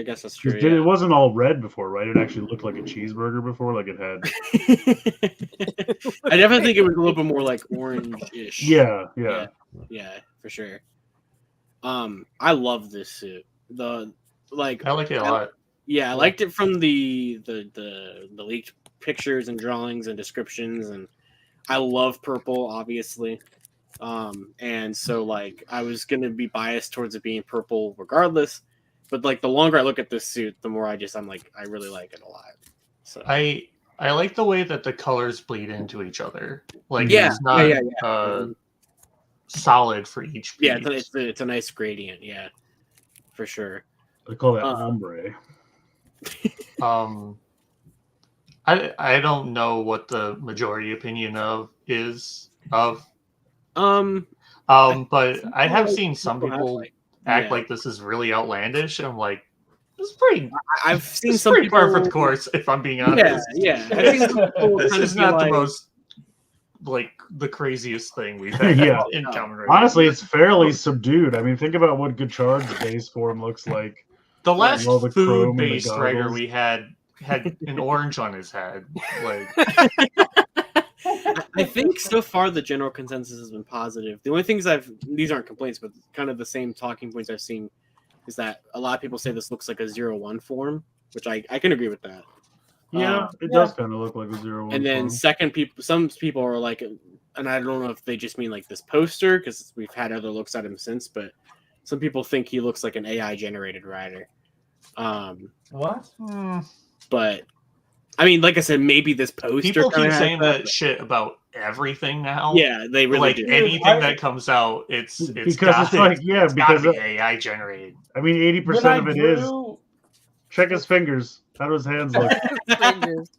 C: guess that's true.
B: It wasn't all red before, right? It actually looked like a cheeseburger before, like it had.
C: I definitely think it was a little bit more like orange-ish.
B: Yeah,
C: for sure. I love this suit. I like it
F: a lot.
C: Yeah, I liked it from the leaked pictures and drawings and descriptions, and I love purple, obviously. And so like I was gonna be biased towards it being purple regardless. But like the longer I look at this suit, the more I really like it a lot. So
F: I like the way that the colors bleed into each other. Like
C: it's
F: not solid for each piece.
C: Yeah, it's a nice gradient. Yeah, for sure.
B: I call that ombre.
F: I don't know what the majority opinion is of. But I have seen some people act like this is really outlandish. And I'm like, this is pretty.
C: I've seen
F: it's
C: some
F: pretty
C: people,
F: par for the course, if I'm being honest.
C: Yeah. I've seen some people
F: This
C: kind
F: is
C: of
F: not
C: be
F: the
C: like,
F: most the craziest thing we've had encountered.
B: Honestly, it's fairly subdued. I mean, think about what Gachard's base form looks like.
F: The last
B: all the chrome and the
F: food-based writer
B: goggles.
F: we had an orange on his head. Like,
C: I think so far the general consensus has been positive. The only things these aren't complaints, but kind of the same talking points I've seen is that a lot of people say this looks like a 0-1 form, which I can agree with that.
B: Yeah, it does kind of look like a 0-1.
C: And then some people are like, and I don't know if they just mean like this poster because we've had other looks at him since, but Some people think he looks like an AI generated rider.
D: What?
C: But I mean, like I said, maybe this poster.
F: People keep
C: kinda has
F: saying that
C: but-
F: shit about everything now.
C: Yeah, they really
F: like
C: do.
F: anything that comes out, it's
B: Because
F: got
B: it's like, yeah,
F: it's gotta
B: because
F: be AI generated.
B: I mean, 80% of it is. Check his fingers. How do his hands look?
E: Fingers.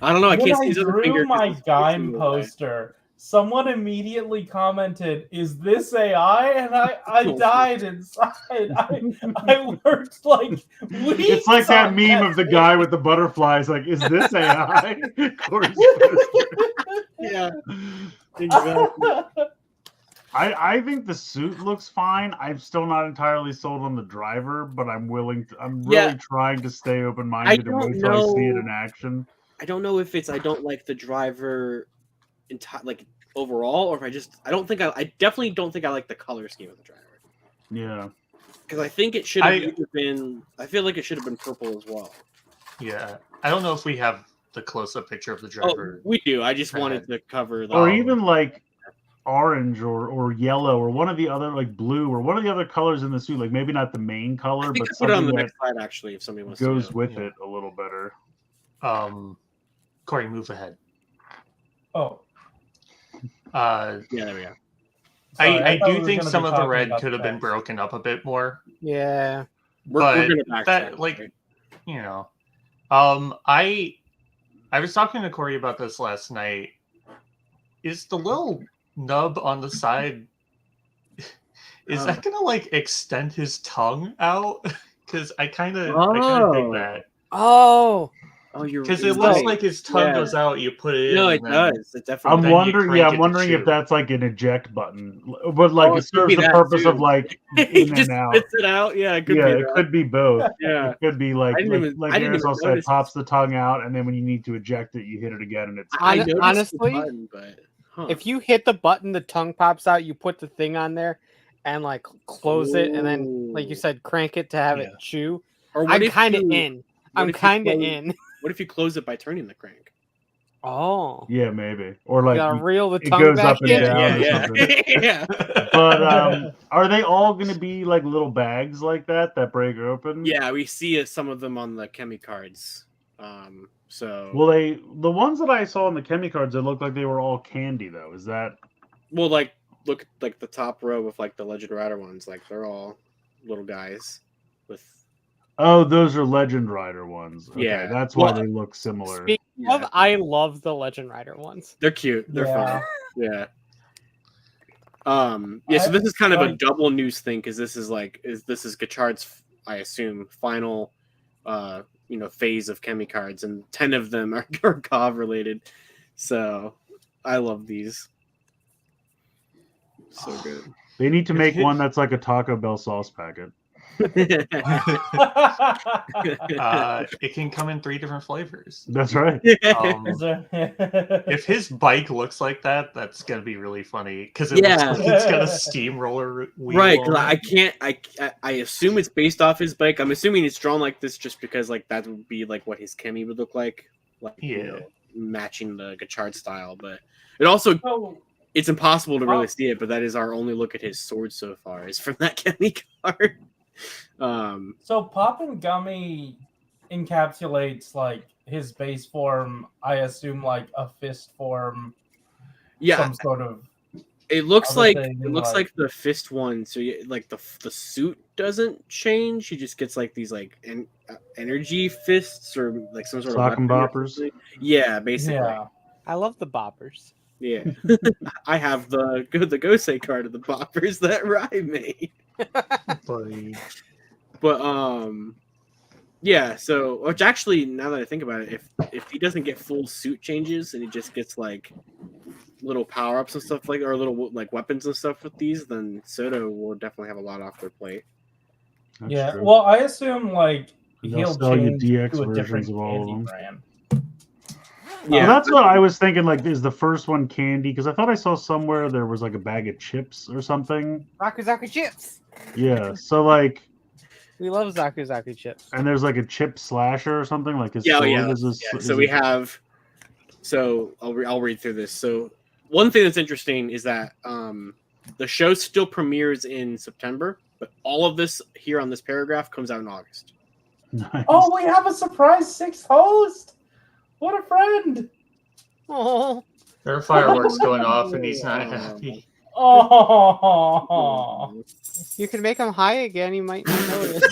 C: I don't know. I
D: When
C: can't
D: I
C: see his other
D: drew
C: finger. 'cause
D: my
C: it's
D: Gaim
C: away.
D: poster, someone immediately commented, "Is this AI?" And I died inside. I worked like weeks.
B: It's like that
D: on
B: meme of the guy with the butterflies. Like, is this AI? Corey's poster.
C: Yeah, exactly.
B: I think the suit looks fine. I'm still not entirely sold on the driver, but I'm willing to. I'm really
C: Yeah.
B: trying to stay open minded and
C: don't
B: wait till I see it
C: know.
B: in action.
C: I don't know if it's I don't like the driver, like overall, or if I don't think I definitely don't think I like the color scheme of the driver.
B: Yeah.
C: Because I think it should have either been. I feel like it should have been purple as well.
F: Yeah, I don't know if we have the close-up picture of the driver.
C: Oh, we do. I just
F: Right.
C: wanted to cover the.
B: Or even like orange or yellow or one of the other like blue or one of the other colors in the suit. Like maybe not the main color,
C: I think
B: but
C: I put it on
B: something
C: the
B: that
C: next slide actually. If somebody wants
B: goes
C: to.
B: with
F: Yeah.
B: it a little better.
F: Corey, move ahead.
D: Oh,
F: Uh,
C: Yeah, there we go.
D: sorry,
F: I
D: thought we
F: do
D: were
F: think
D: gonna
F: some
D: be
F: of the
D: talking
F: red
D: about
F: could have been
D: text.
F: broken up a bit more.
E: Yeah.
C: We're
F: But
C: gonna backtrack.
F: that, like,
C: right?
F: you know, I was talking to Corey about this last night. Is the little nub on the side, is that gonna like extend his tongue out? Because I kind of dig that.
E: Oh.
C: Oh, you're
F: Because it
C: right.
F: looks like his tongue
C: Yeah.
F: goes out. You put it in.
C: No, it
F: and then-
C: does. It definitely.
B: I'm
F: then you
B: wondering.
F: crank
B: Yeah,
F: it
B: I'm
F: to
B: wondering if
F: shoot.
B: that's like an eject button, but like
C: Oh,
B: it
C: it could
B: serves
C: be
B: the
C: that,
B: purpose of
C: too.
B: like
C: He
B: in
C: just
B: and out.
C: spits it out. Yeah, it could
B: Yeah,
C: be
B: it
C: that.
B: could be both.
C: Yeah.
B: It could be like
C: I didn't even
B: Aresol said,
C: notice.
B: pops the tongue out, and then when you need to eject it, you hit it again, and it's.
C: I noticed the
E: Honestly,
C: button, but
E: If you hit the button, the tongue pops out. You put the thing on there and like close it, and then, like you
C: Ooh.
E: said, crank it to have
F: Yeah.
E: it chew.
C: or what
E: I'm
C: if
E: kind of
C: you-
E: in.
C: what
E: I'm
C: if you
E: kind of
C: close-
E: in.
C: What if you close it by turning the crank?
E: Oh.
B: Yeah, maybe, or
E: You
B: like
E: gotta reel the
B: it
E: tongue
B: goes
E: back
B: up and
E: in.
B: down. or
C: yeah,
B: something.
C: yeah.
B: But are they all going to be like little bags like that break open?
C: Yeah, we see some of them on the chemi cards. So
B: Well, the ones that I saw on the chemi cards, it looked like they were all candy though. Is that?
C: well, like look like the top row of like the Legend Rider ones, like they're all little guys with.
B: Oh, those are Legend Rider ones. Okay,
C: Yeah.
B: that's why
C: Well,
B: they look similar.
E: Speaking
C: Yeah.
E: of, I love the Legend Rider ones.
C: They're cute. They're
D: Yeah.
C: fun. Yeah. Yeah. So this is kind of a double news thing because this is Gachard's, I assume, final, phase of chemi cards, and 10 of them are Gavv related. So I love these. So good.
B: They need to make one that's like a Taco Bell sauce packet.
F: It can come in 3 different flavors.
B: That's right.
F: If his bike looks like that, that's gonna be really funny because it
C: Yeah.
F: looks like it's got a steamroller wheel.
C: Right, 'cause
F: on
C: I
F: it.
C: can't. I assume it's based off his bike. I'm assuming it's drawn like this just because like that would be like what his chemi would look like
F: Yeah.
C: matching the Gachard style. But it also it's impossible to really see it. But that is our only look at his sword so far is from that chemi card.
D: So Poppin' Gummy encapsulates like his base form. I assume like a fist form.
C: Yeah,
D: some sort of.
C: it looks
D: other
C: like
D: thing,
C: like the fist one. So like the suit doesn't change. He just gets like these like energy fists or like some sort
B: Sock
C: of
B: and
C: weapon or
B: boppers.
C: something. Yeah, basically.
D: Yeah.
E: I love the boppers.
C: Yeah, I have the Gosei card of the boppers that Rai made. But yeah. So which actually, now that I think about it, if he doesn't get full suit changes and he just gets like little power ups and stuff like, or little like weapons and stuff with these, then Soto will definitely have a lot off their plate.
B: That's
D: Yeah.
B: true.
D: Well, I assume like
B: And they'll
D: he'll
B: sell you
D: change
B: DX
D: to a different
B: versions of all of
D: candy
B: them.
D: brand.
C: Yeah,
B: Well, that's what I was thinking. Like, is the first one candy? Because I thought I saw somewhere there was like a bag of chips or something.
E: Zaku chips.
B: Yeah. So like,
E: We love Zaku chips.
B: and there's like a chip slasher or something. Like his
C: Yeah,
B: sword
C: yeah.
B: is a,
C: Yeah,
B: is
C: so
B: a-
C: we have. So I'll read through this. So one thing that's interesting is that the show still premieres in September, But all of this here on this paragraph comes out in August.
B: Nice.
D: Oh, we have a surprise sixth host. What a friend.
E: Oh,
F: There are fireworks going off, and he's not happy.
D: Oh.
E: you can make him high again. He might not notice.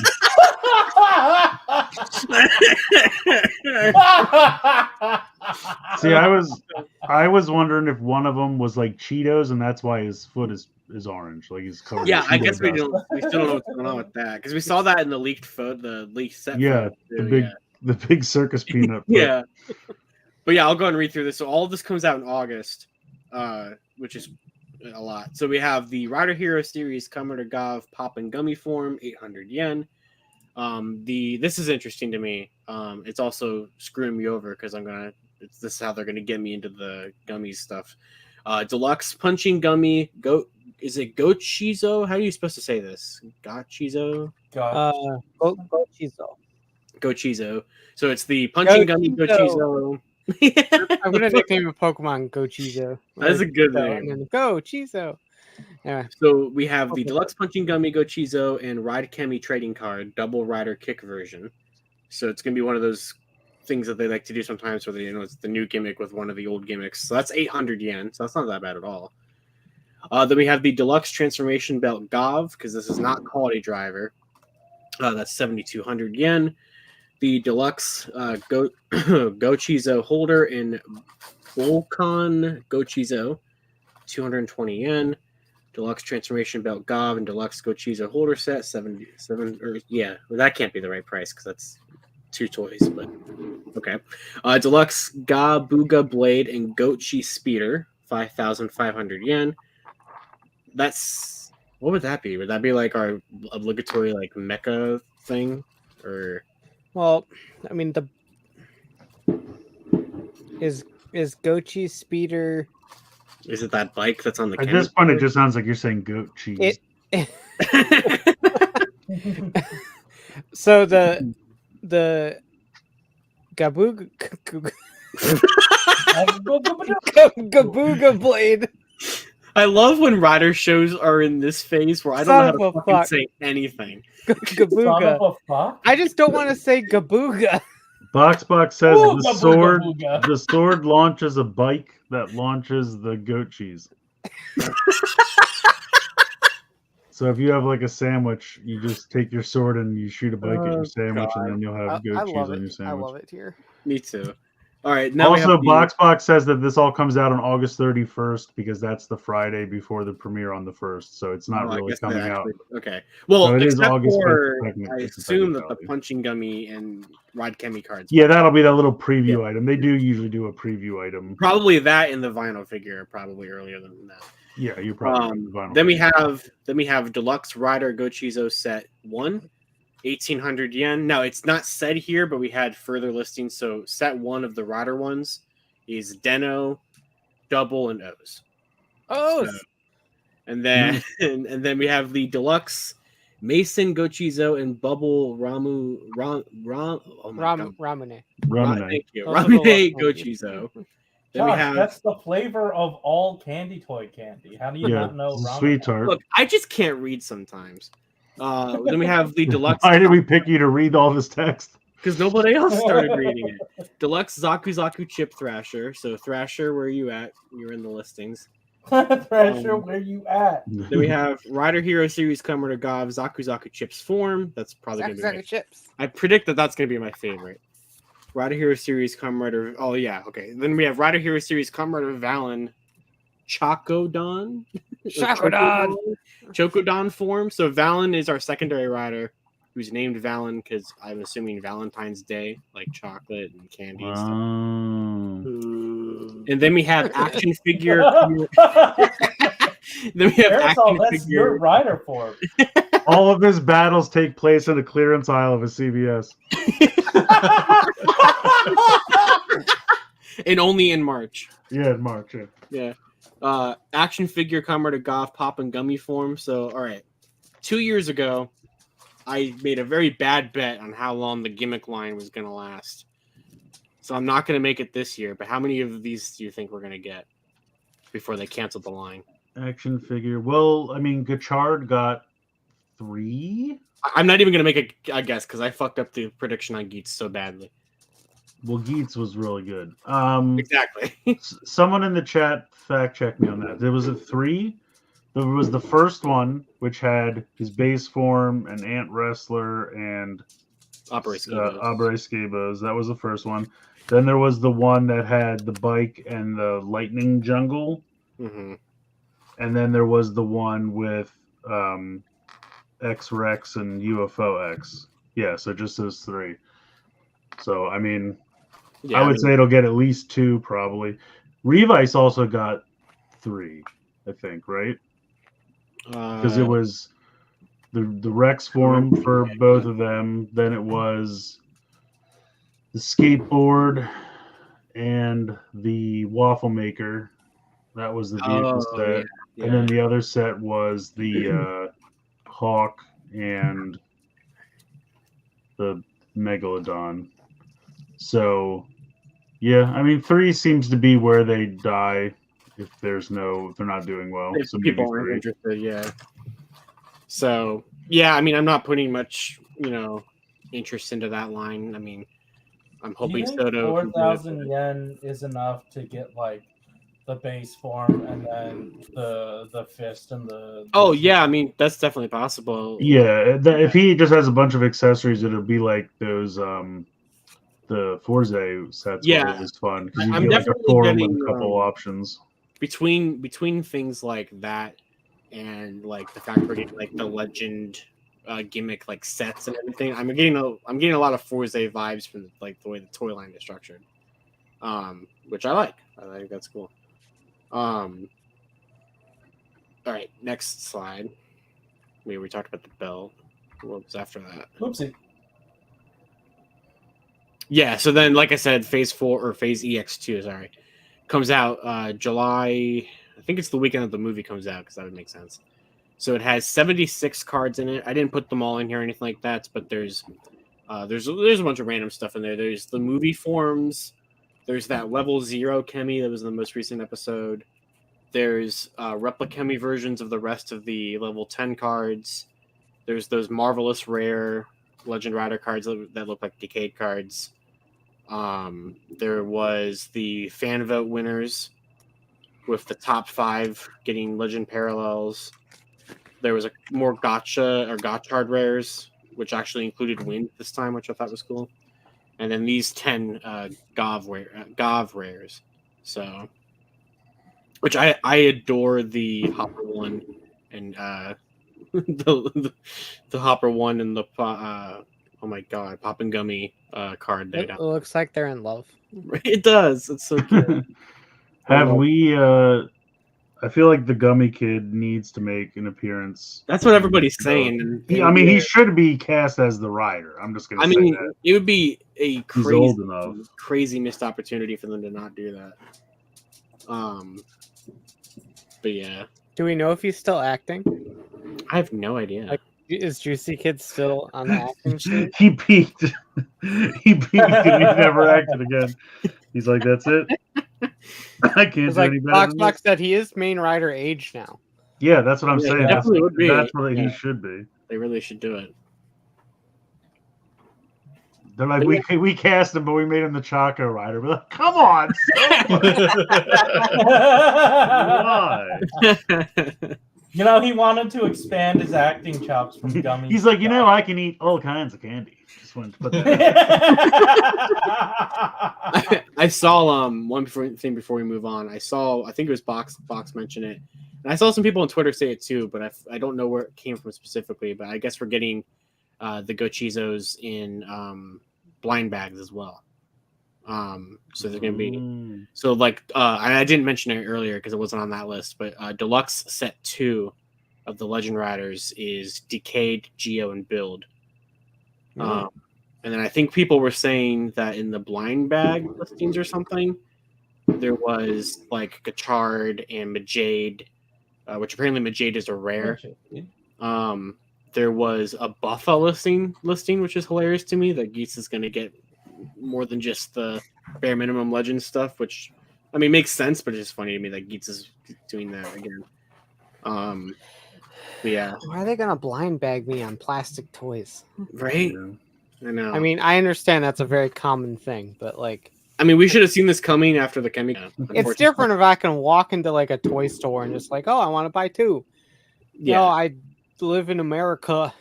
B: See, I was wondering if one of them was like Cheetos, and that's why his foot is orange, like he's covered.
C: Yeah,
B: in
C: I
B: Cheeto
C: guess we
B: dust.
C: still don't know what's going on with that because we saw that in the leaked photo, the leaked set.
B: Yeah,
C: photo,
B: the big circus peanut. foot.
C: Yeah. But yeah, I'll go and read through this. So all of this comes out in August, which is a lot. So we have the Rider Hero series Kamen Rider Gavv Pop and Gummy form, 800 yen. This is interesting to me. It's also screwing me over because this is how they're gonna get me into the gummy stuff. Deluxe punching gummy. Is it Gochizo? How are you supposed to say this? Gochizo?
E: Gochizo.
C: Gochizo. So it's the punching gummy
E: Gochizo.
C: Gochizo.
E: I'm gonna nickname a Pokemon Gochizo.
C: That is a good name.
E: Gochizo. Yeah.
C: So we have the Deluxe Punching Gummy Gochizo and Ride Kemi trading card, double rider kick version. So it's gonna be one of those things that they like to do sometimes where it's the new gimmick with one of the old gimmicks. So that's 800 yen. So that's not that bad at all. Then we have the Deluxe Transformation Belt Gavv, because this is not Quality Driver. That's 7,200 yen. The Deluxe Gochizo Holder in Volcon Gochizo, 220 yen. Deluxe Transformation Belt Gavv and Deluxe Gochizo Holder Set, 77. Well, that can't be the right price because that's 2 toys, but okay. Deluxe Gabuga Blade and Gochi Speeder, 5,500 yen. What would that be? Would that be like our obligatory like mecha thing, or?
E: Well, I mean is Gochi Speeder?
C: Is it that bike that's on the?
B: At this point, it just sounds like you're saying goat cheese.
E: So the Gabuga Gabuga Blade.
C: I love when rider shows are in this phase where I don't know how to fucking say anything.
E: Gabuga. I just don't want to say Gabuga.
B: Boxbox says
D: Ooh,
B: the sword launches a bike that launches the goat cheese. So if you have like a sandwich, you just take your sword and you shoot a bike at your sandwich, and then you'll have goat cheese on your sandwich.
E: I love it here.
C: Me too. All right. Now
B: also, Boxbox says that this all comes out on August 31st because that's the Friday before the premiere on the 1st. So it's not really coming out.
C: Okay. Well,
B: so it is August
C: 5th. I assume that the punching gummy and Rod Kemi cards.
B: Yeah, that'll be that little preview item. They do usually do a preview item.
C: Probably that and the vinyl figure, probably earlier than that.
B: Yeah, you're probably vinyl.
C: Then we have Deluxe Rider Gochizo Set 1. 1,800 yen. Now, it's not said here, but we had further listings. So, set 1 of the rider ones is Deno, Double, and O's.
E: Oh,
C: so, and then we have the Deluxe Mason Gochizo and Bubble
E: Ramune.
C: Thank you. Ramune Gochizo. Then
D: Josh, that's the flavor of all candy toy candy. How do you not know ramen?
B: Sweet tart.
C: Look, I just can't read sometimes. Then we have the Deluxe.
B: Why did we pick you to read all this text?
C: Because nobody else started reading it. Deluxe Zaku Zaku Chip Thrasher. So Thrasher, where are you at? You're in the listings.
D: Thrasher, where you at?
C: Then we have Rider Hero Series Kamen Rider Gavv Zaku Zaku Chips form. That's probably going to be
E: chips.
C: I predict that's going to be my favorite. Rider Hero Series Kamen Rider. Oh yeah, okay. Then we have Rider Hero Series Kamen Rider Valen Chokodon. Chokodon form. So Valen is our secondary rider who's named Valen because I'm assuming Valentine's Day, like chocolate and candy and stuff. And then we have action figure. Then we have
D: Aresol, that's your rider form.
B: All of his battles take place in a clearance aisle of a CVS.
C: And only in March.
B: Yeah, in March.
C: Yeah. Action figure Kamen Rider Gavv Pop and Gummy form. So, all right. 2 years ago, I made a very bad bet on how long the gimmick line was going to last. So I'm not going to make it this year, but how many of these do you think we're going to get before they canceled the line?
B: Action figure. Well, I mean, Gachard got 3.
C: I'm not even gonna make a guess because I fucked up the prediction on Geets so badly.
B: Well, Geets was really good.
C: Exactly.
B: Someone in the chat fact checked me on that. There was a 3. There was the first one, which had his base form, an ant wrestler, and Abre Scabos. That was the first one. Then there was the one that had the bike and the lightning jungle.
C: Mm-hmm.
B: And then there was the one with X-Rex and UFO X. Yeah, so just those 3. So, I mean,
C: Yeah,
B: I would say it'll get at least 2, probably. Revice also got 3, I think, right? Because it was the Rex form for both of them. Then it was the skateboard and the waffle maker. That was the vehicle set.
C: Yeah.
B: And then the other set was the Hawk and the Megalodon. So, yeah, I mean, 3 seems to be where they die if they're not doing well.
C: If
B: so
C: people
B: maybe
C: aren't
B: 3.
C: interested, yeah. So, yeah, I mean, I'm not putting much, interest into that line. I mean, I'm hoping
D: Do you think
C: Soto.
D: 4,000 yen is enough to get like the base form and then the fist and the?
C: Oh yeah, I mean that's definitely possible.
B: Yeah, if he just has a bunch of accessories, it'll be like those the Forza sets.
C: Yeah.
B: Were always fun because you
C: I'm
B: get like a
C: definitely
B: form
C: getting,
B: with a couple options.
C: Between things like that and like the fact we're getting like the legend gimmick like sets and everything, I'm getting a lot of Forza vibes from like the way the toy line is structured, which I like. I think that's cool. All right, next slide. We talked about the bell. What was after that?
D: Oopsie.
C: Yeah, so then, like I said, Phase 4 or Phase EX2, sorry, comes out July. I think it's the weekend that the movie comes out because that would make sense. So it has 76 cards in it. I didn't put them all in here or anything like that, but there's a bunch of random stuff in there. There's the movie forms. There's that level 0 Chemi that was in the most recent episode. There's Replicemi versions of the rest of the level 10 cards. There's those marvelous rare Legend Rider cards that look like Decade cards. There was the fan vote winners with the top 5 getting Legend parallels. There was more gotcha or gotchard rares, which actually included Wind this time, which I thought was cool. And then these 10 Gavv rares. So, which I adore the Hopper one and the Hopper one and the oh my god, Pop and Gummy card there.
E: It looks like they're in love.
C: It does. It's so cute.
B: Have we? I feel like the Gummy Kid needs to make an appearance.
C: That's what everybody's saying.
B: He should be cast as the rider. I'm just gonna say that.
C: It would be a
B: He's old enough.
C: crazy missed opportunity for them to not do that. But yeah.
E: Do we know if he's still acting?
C: I have no idea.
E: Like, is Juicy Kid still on the acting sheet?
B: He peaked. He peaked and he never acted again. He's like, that's it. I can't do any better.
E: Box said he is main rider age now.
B: Yeah, that's what I'm saying. That's what he should be.
C: They really should do it.
B: They're like, we cast him, but we made him the Choco Rider. We're like, come on, why?
D: He wanted to expand his acting chops from Gummy.
B: He's like, I can eat all kinds of candy. Just wanted to put that.
C: I saw one thing before we move on. I think it was Box mention it, and I saw some people on Twitter say it too, but I don't know where it came from specifically. But I guess we're getting the Gochizos in blind bags as well. So there's gonna be and I didn't mention it earlier because it wasn't on that list, but Deluxe Set 2 of the Legend Riders is Decade, Geo, and Build. And then I think people were saying that in the blind bag listings or something, there was like Gachard and Majade, which apparently Majade is a rare. There was a Buffa listing, which is hilarious to me, that Geese is going to get more than just the bare minimum legend stuff, which makes sense, but it's just funny to me that Geese is doing that again. But yeah,
E: Why are they gonna blind bag me on plastic toys?
C: right.
B: Yeah.
C: I know.
E: I mean, I understand that's a very common thing, but like,
C: we should have seen this coming after the chemi.
E: it's different if I can walk into like a toy store and just like, oh, I want to buy two.
C: Yeah,
E: No, I live in America.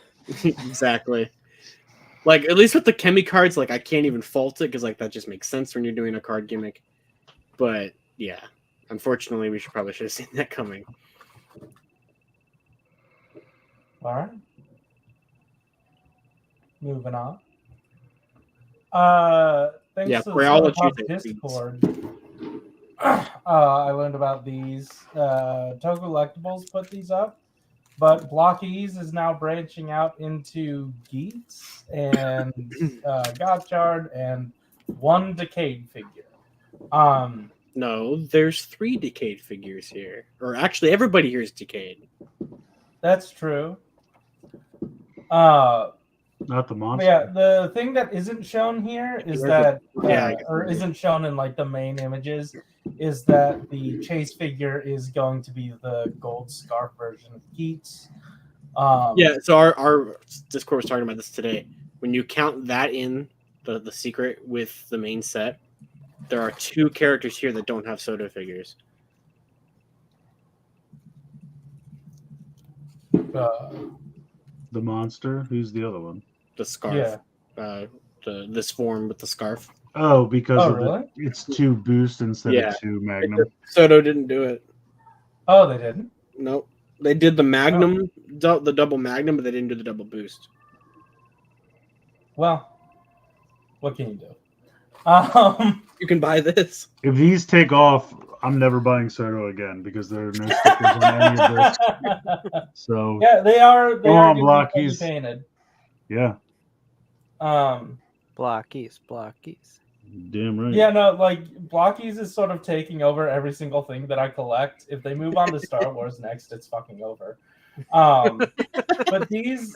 C: exactly. Like at least with the chemi cards, like I can't even fault it because like that just makes sense when you're doing a card gimmick. But yeah, unfortunately, we should have seen that coming.
D: All right. Moving on. Thanks
C: Yeah,
D: to
C: Corey,
D: the
C: I'll
D: Soda
C: let you
D: Pop
C: think, please.
D: Discord, I learned about these. Toku Collectibles put these up, but Blockies is now branching out into Geeks and Gotchard and one Decade figure.
C: No, there's 3 Decade figures here, or actually, everybody here is Decade.
D: That's true.
B: Not the monster.
D: Yeah, the thing that isn't shown here is that,
C: Yeah,
D: or isn't shown in like the main images, is that the chase figure is going to be the gold scarf version of Geeks.
C: Yeah, so our Discord was talking about this today. When you count that in the secret with the main set, there are 2 characters here that don't have Soda figures.
B: The monster. Who's the other one?
C: The scarf.
D: Yeah.
C: This form with the scarf.
B: Oh, because
D: Oh,
B: of
D: really?
B: it's 2 boost instead
C: Yeah.
B: of 2 magnum.
C: Soto didn't do it.
D: Oh, they didn't?
C: Nope. They did the magnum, the double magnum, but they didn't do the double boost.
D: Well, what can you do?
C: You can buy this.
B: If these take off, I'm never buying Soto again because there are no stickers on any of this. So
D: yeah, they are. They
B: Go
D: are
B: on,
D: gonna be
B: Blockies.
D: painted.
B: yeah,
E: Blockies.
B: damn right.
D: Yeah, no, like Blockies is sort of taking over every single thing that I collect. If they move on to Star Wars next, it's fucking over. But these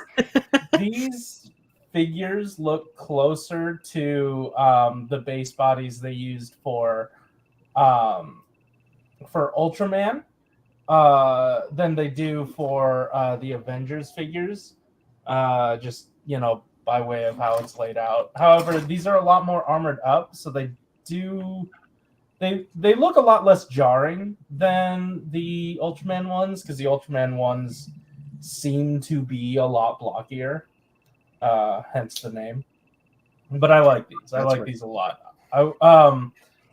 D: figures look closer to the base bodies they used for Ultraman than they do for the Avengers figures. Just by way of how it's laid out. However, these are a lot more armored up, so they look a lot less jarring than the Ultraman ones, because the Ultraman ones seem to be a lot blockier, hence the name. But I like these. I like these a lot. Toku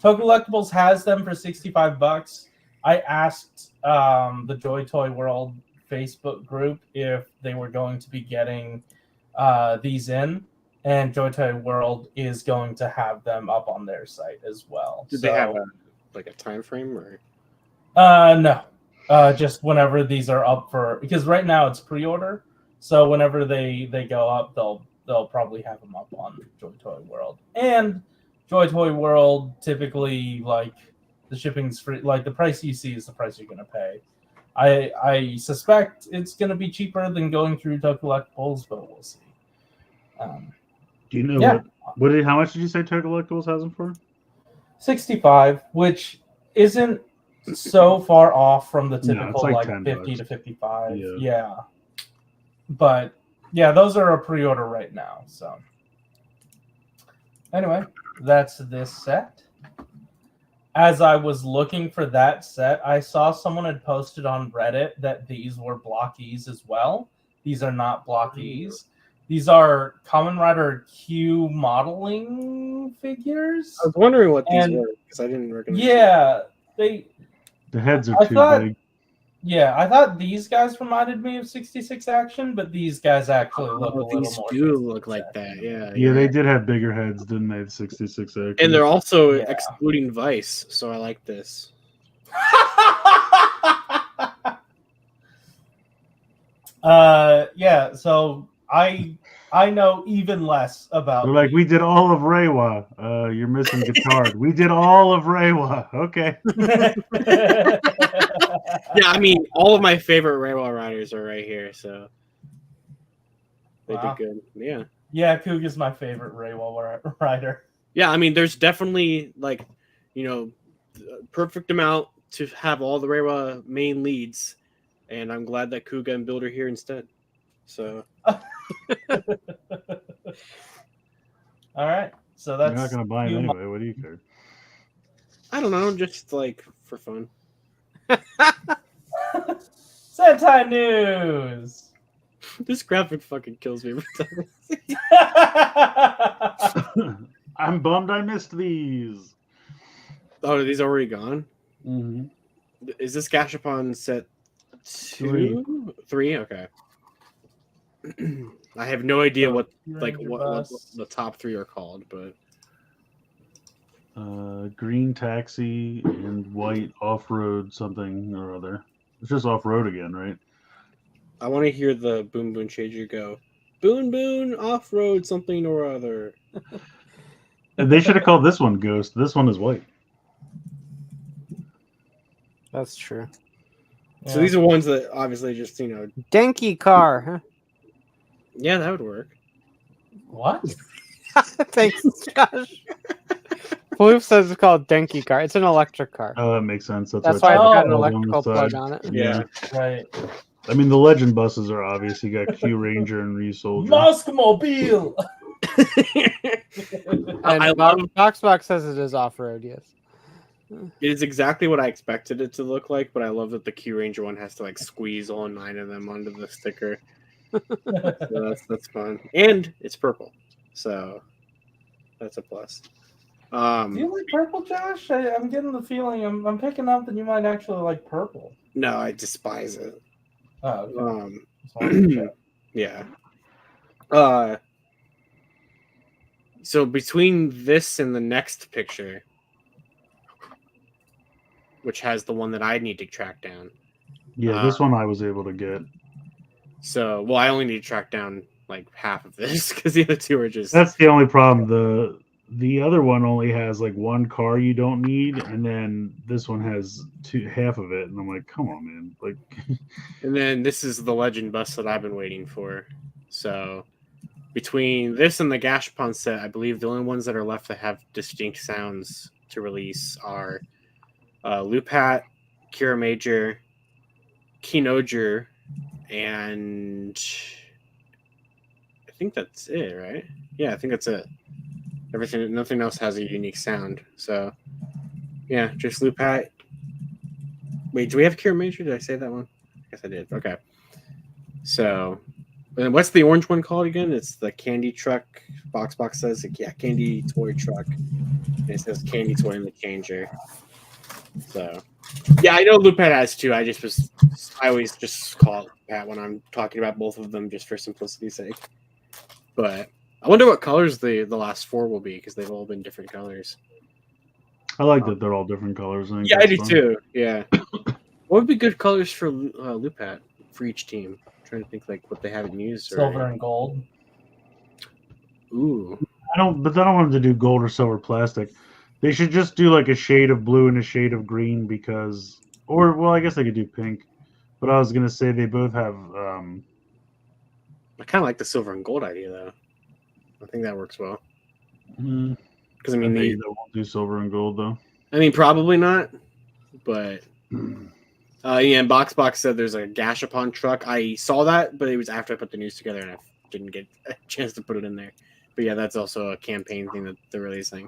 D: Collectibles has them for $65. I asked the Joy Toy World Facebook group if they were going to be getting these in, and Joy Toy World is going to have them up on their site as well.
C: Did they have a time frame or?
D: No, just whenever these are up for, because right now it's pre-order, so whenever they go up, they'll probably have them up on Joy Toy World. And Joy Toy World typically, like, the shipping's free, like the price you see is the price you're gonna pay. I suspect it's gonna be cheaper than going through Toku Collectibles, but we'll see.
B: Do you know how much did you say Toku Collectibles has them for?
D: 65, which isn't so far off from the
B: No,
D: typical
B: it's like
D: like 50 to 55.
B: Yeah.
D: Yeah. But yeah, those are a pre-order right now. So anyway, that's this set. As I was looking for that set, I saw someone had posted on Reddit that these were Blockies as well. These are not Blockies. These are Kamen Rider Q modeling figures.
C: I was wondering what these were because I didn't recognize.
D: Yeah,
B: The heads are too big.
D: Yeah, I thought these guys reminded me of 66 Action, but these guys actually look a little more.
C: These do look like that, yeah.
B: Yeah, they did have bigger heads, didn't they? The 66 Action.
C: And they're also excluding Vice, so I like this.
D: Yeah, so I know even less about.
B: They're like, we did all of Reiwa. You're missing Guitar. We did all of Reiwa. Okay.
C: Yeah, I mean, all of my favorite Reiwa riders are right here, so they did good. Yeah.
D: Yeah, Coog is my favorite Reiwa rider.
C: Yeah, I mean, there's definitely perfect amount to have all the Reiwa main leads, and I'm glad that Kuga and Build are here instead. So,
D: All right. So that's
B: You're not going to buy it
D: you,
B: anyway. What do you care?
C: I don't know, just like for fun.
D: Sentai news.
C: This graphic fucking kills me every time.
B: I'm bummed I missed these.
C: Oh, are these already gone?
B: Mm-hmm.
C: Is this Gashapon set 2? 3? Okay. I have no idea what the top 3 are called, but
B: Green taxi and white off-road something or other. It's just off-road again, right?
C: I want to hear the Boon Boon Changer go. Boon Boon off-road something or other.
B: And they should have called this one Ghost. This one is white.
E: That's true.
C: So these are ones that obviously just,
E: Denki car, huh?
C: Yeah, that would work.
D: What?
E: Thanks, Josh. Floof says it's called Denki car. It's an electric car.
B: Oh, that makes sense.
E: That's why it's got an
B: on the
E: electrical
B: side.
E: plug on it.
B: Yeah.
D: Right.
B: I mean, the Legend buses are obvious. You got Q Ranger and Ryu Soldier.
D: Moskmobile.
E: And
C: I love
E: Boxbox says it is off road. Yes.
C: it is exactly what I expected it to look like, but I love that the Q Ranger one has to like squeeze all 9 of them onto the sticker. So that's fun. And it's purple. So that's a plus.
D: Do you like purple, Josh? I'm getting the feeling I'm picking up that you might actually like purple.
C: No, I despise it.
D: Oh, okay.
C: Yeah. So between this and the next picture, which has the one that I need to track down.
B: Yeah, this one I was able to get.
C: So, well, I only need to track down like half of this because the other 2 are just.
B: That's the only problem. The other one only has like one car you don't need, and then this one has half of it, and I'm like, come on, man! Like,
C: And then this is the Legend bus that I've been waiting for. So between this and the Gashapon set, I believe the only ones that are left that have distinct sounds to release are Lupat, Kira Major, Kinoger, and I think that's it, right? Yeah, I think that's it. Nothing else has a unique sound. So yeah, just Lupat. Wait, do we have Kira Major? Did I say that one? I guess I did. Okay. So, and what's the orange one called again? It's the Candy Truck. Boxbox says, yeah, Candy Toy Truck. And it says Candy Toy in the Changer. So, yeah, I know Lupat has 2. I always just call it Lupat when I'm talking about both of them just for simplicity's sake. But I wonder what colors the last 4 will be because they've all been different colors.
B: I like that they're all different colors.
C: I do too. Yeah. What would be good colors for Lupat for each team? I'm trying to think like what they haven't used.
D: Silver and gold.
C: Ooh.
B: I don't want them to do gold or silver plastic. They should just do like a shade of blue and a shade of green I guess they could do pink. But I was gonna say they both have.
C: I kind of like the silver and gold idea though. I think that works well. Because I mean,
B: they won't do silver and gold though.
C: I mean, probably not. But yeah, and Boxbox said there's a Gashapon truck. I saw that, but it was after I put the news together, and I didn't get a chance to put it in there. But yeah, that's also a campaign thing that they're releasing.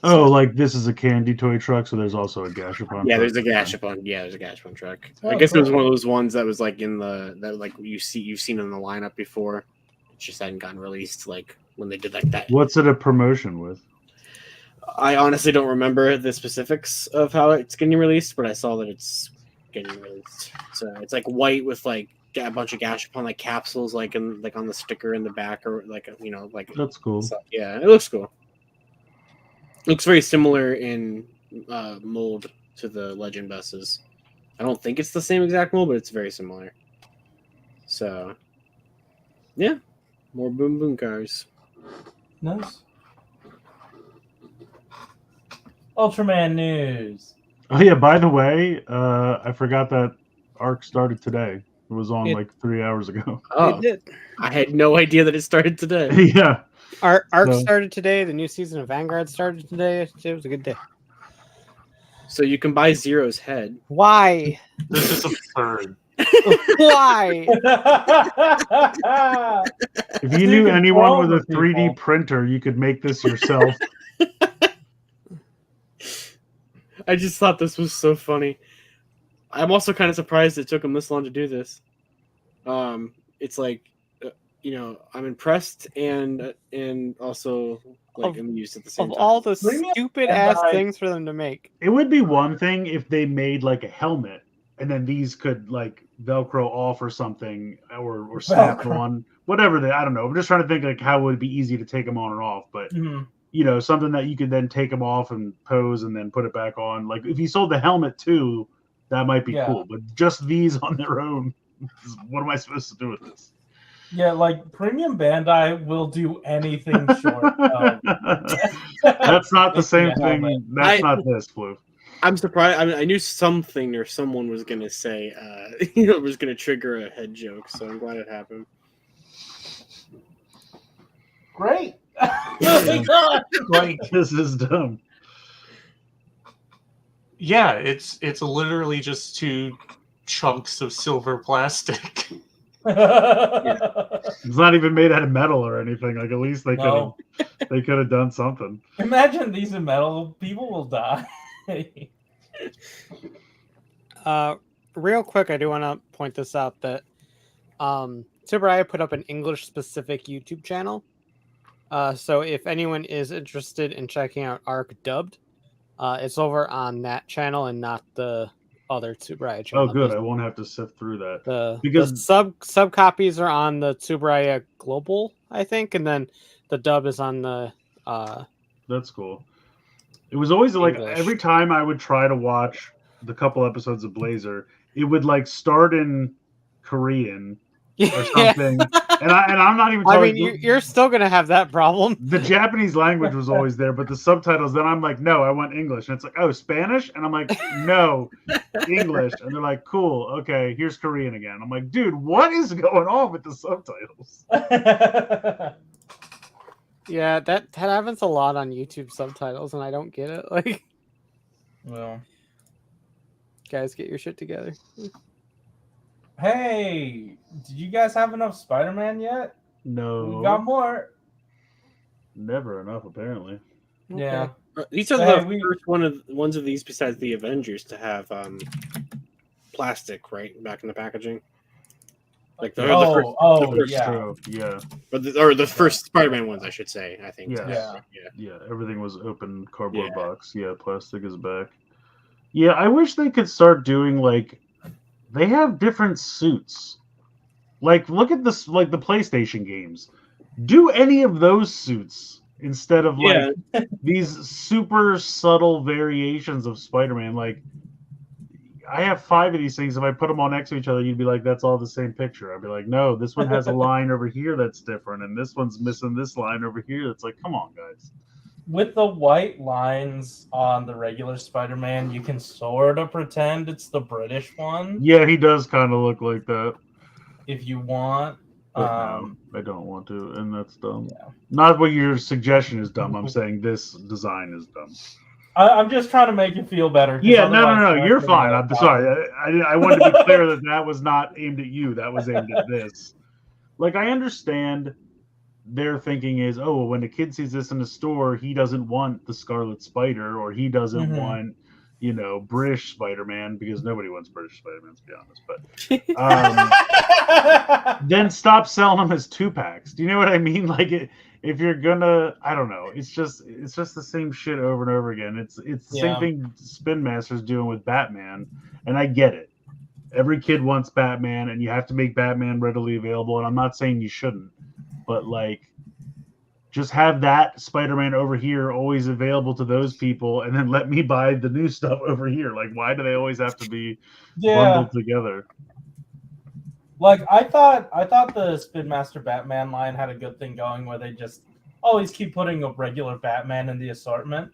B: Oh, like this is a Candy Toy Truck, so there's also a Gashapon.
C: Yeah,
B: truck.
C: there's a Gashapon. Yeah, there's a Gashapon truck.
D: Oh,
C: I guess it was
D: cool.
C: one of those ones that was like you've seen in the lineup before. It just hadn't gotten released like when they did like that.
B: What's it a promotion with?
C: I honestly don't remember the specifics of how it's getting released, but I saw that it's getting released. So it's like white with like a bunch of Gashapon like capsules, like on the sticker in the back, or like
B: That's cool.
C: So, yeah, it looks cool. Looks very similar in mold to the Legend buses. I don't think it's the same exact mold, but it's very similar. So, yeah, more Boom Boom cars.
D: Nice. Ultraman news.
B: Oh yeah, by the way, I forgot that ARC started today. It was on like 3 hours ago.
C: Oh,
E: It did.
C: I had no idea that it started today.
B: Yeah.
E: Arc
B: So-
E: started today. The new season of Vanguard started today. It was a good day.
C: So you can buy Zero's head.
E: Why?
F: This is absurd.
E: Why?
B: If you knew
D: can
B: anyone
D: throw
B: with a
D: over
B: 3D
D: people.
B: printer, you could make this yourself.
C: I just thought this was so funny. I'm also kind of surprised it took him this long to do this. It's like, I'm impressed and also like amused at the same
E: Of
C: time.
E: all the
D: Premium
E: stupid ass
D: Bandai-
E: things for them to make.
B: It would be one thing if they made like a helmet and then these could like Velcro off or something or snap
D: Velcro.
B: on, whatever I don't know. I'm just trying to think like how would it be easy to take them on and off, but
D: Mhm.
B: something that you could then take them off and pose and then put it back on. Like if you sold the helmet too, that might be
D: Yeah.
B: cool, but just these on their own, what am I supposed to do with this?
D: Yeah, like Premium Bandai will do anything short of.
B: That's not the
D: making
B: same
D: a helmet.
B: thing. That's not this, Blue.
C: I'm surprised. I mean, I knew something or someone was gonna say, was gonna trigger a head joke. So I'm glad it happened.
D: Great. Oh my God.
B: Like this is dumb.
F: Yeah, it's literally just 2 chunks of silver plastic.
B: It's not even made out of metal or anything. Like at least they
D: No.
B: could have done something.
D: Imagine these in metal. People will die.
E: Real quick, I do want to point this out that Tsuburaya put up an English-specific YouTube channel. So if anyone is interested in checking out Arc dubbed, it's over on that channel and not the other Tsuburaya channel.
B: Oh, good. I won't have to sift through that.
E: The sub copies are on the Tsuburaya Global, I think, and then the dub is on the.
B: That's cool. It was always like
E: English.
B: every time I would try to watch the couple episodes of Blazer, it would like start in Korean or something, and I'm not even.
E: I
B: Talking,
E: mean, you're still gonna have that problem.
B: The Japanese language was always there, but the subtitles. Then I'm like, no, I want English, and it's like, oh, Spanish, and I'm like, no, English, and they're like, cool, okay, here's Korean again. I'm like, dude, what is going on with the subtitles?
E: Yeah, that happens a lot on YouTube subtitles, and I don't get it. Like,
D: Well,
E: guys, get your shit together.
D: hey, did you guys have enough Spider-Man yet?
B: No,
D: We got more.
B: never enough apparently.
D: Yeah.
C: These are
D: Hey,
C: the first ones of these besides the Avengers to have plastic right back in the packaging. Like the first,
D: yeah.
B: True. Yeah,
C: but the first Spider-Man ones, I should say. I think.
B: Yeah.
D: Yeah.
B: yeah. Everything was open cardboard
C: Yeah.
B: box. Yeah, plastic is back. Yeah, I wish they could start doing like they have different suits. Like, look at this, like the PlayStation games. Do any of those suits instead of like these super subtle variations of Spider-Man. Like, I have 5 of these things. If I put them all next to each other, you'd be like, that's all the same picture. I'd be like, no, this one has a line over here that's different, and this one's missing this line over here. It's like, come on, guys.
D: With the white lines on the regular Spider-Man, you can sort of pretend it's the British one
B: Yeah, he does kind of look like that.
D: if you want.
B: But no, I don't want to, and that's dumb.
D: Yeah.
B: Not what your suggestion is dumb. I'm saying this design is dumb.
D: I'm just trying to make you feel better. 'cause
B: Yeah, no,
D: otherwise
B: you're
D: I'm
B: fine.
D: gonna
B: I'm
D: go
B: sorry. I wanted to be clear that that was not aimed at you. That was aimed at this. Like, I understand their thinking is, oh, well, when a kid sees this in the store, he doesn't want the Scarlet Spider, or he doesn't
D: Mhm.
B: want, British Spider-Man, because nobody wants British Spider-Man, to be honest. But then stop selling them as 2-packs. Do you know what I mean? Like, if you're gonna, I don't know. It's just the same shit over and over again. It's the same thing Spin Master's doing with Batman, and I get it. Every kid wants Batman, and you have to make Batman readily available. And I'm not saying you shouldn't, but like, just have that Spider-Man over here always available to those people, and then let me buy the new stuff over here. Like, why do they always have to be bundled together?
D: Like, I thought the Spin Master Batman line had a good thing going, where they just always keep putting a regular Batman in the assortment,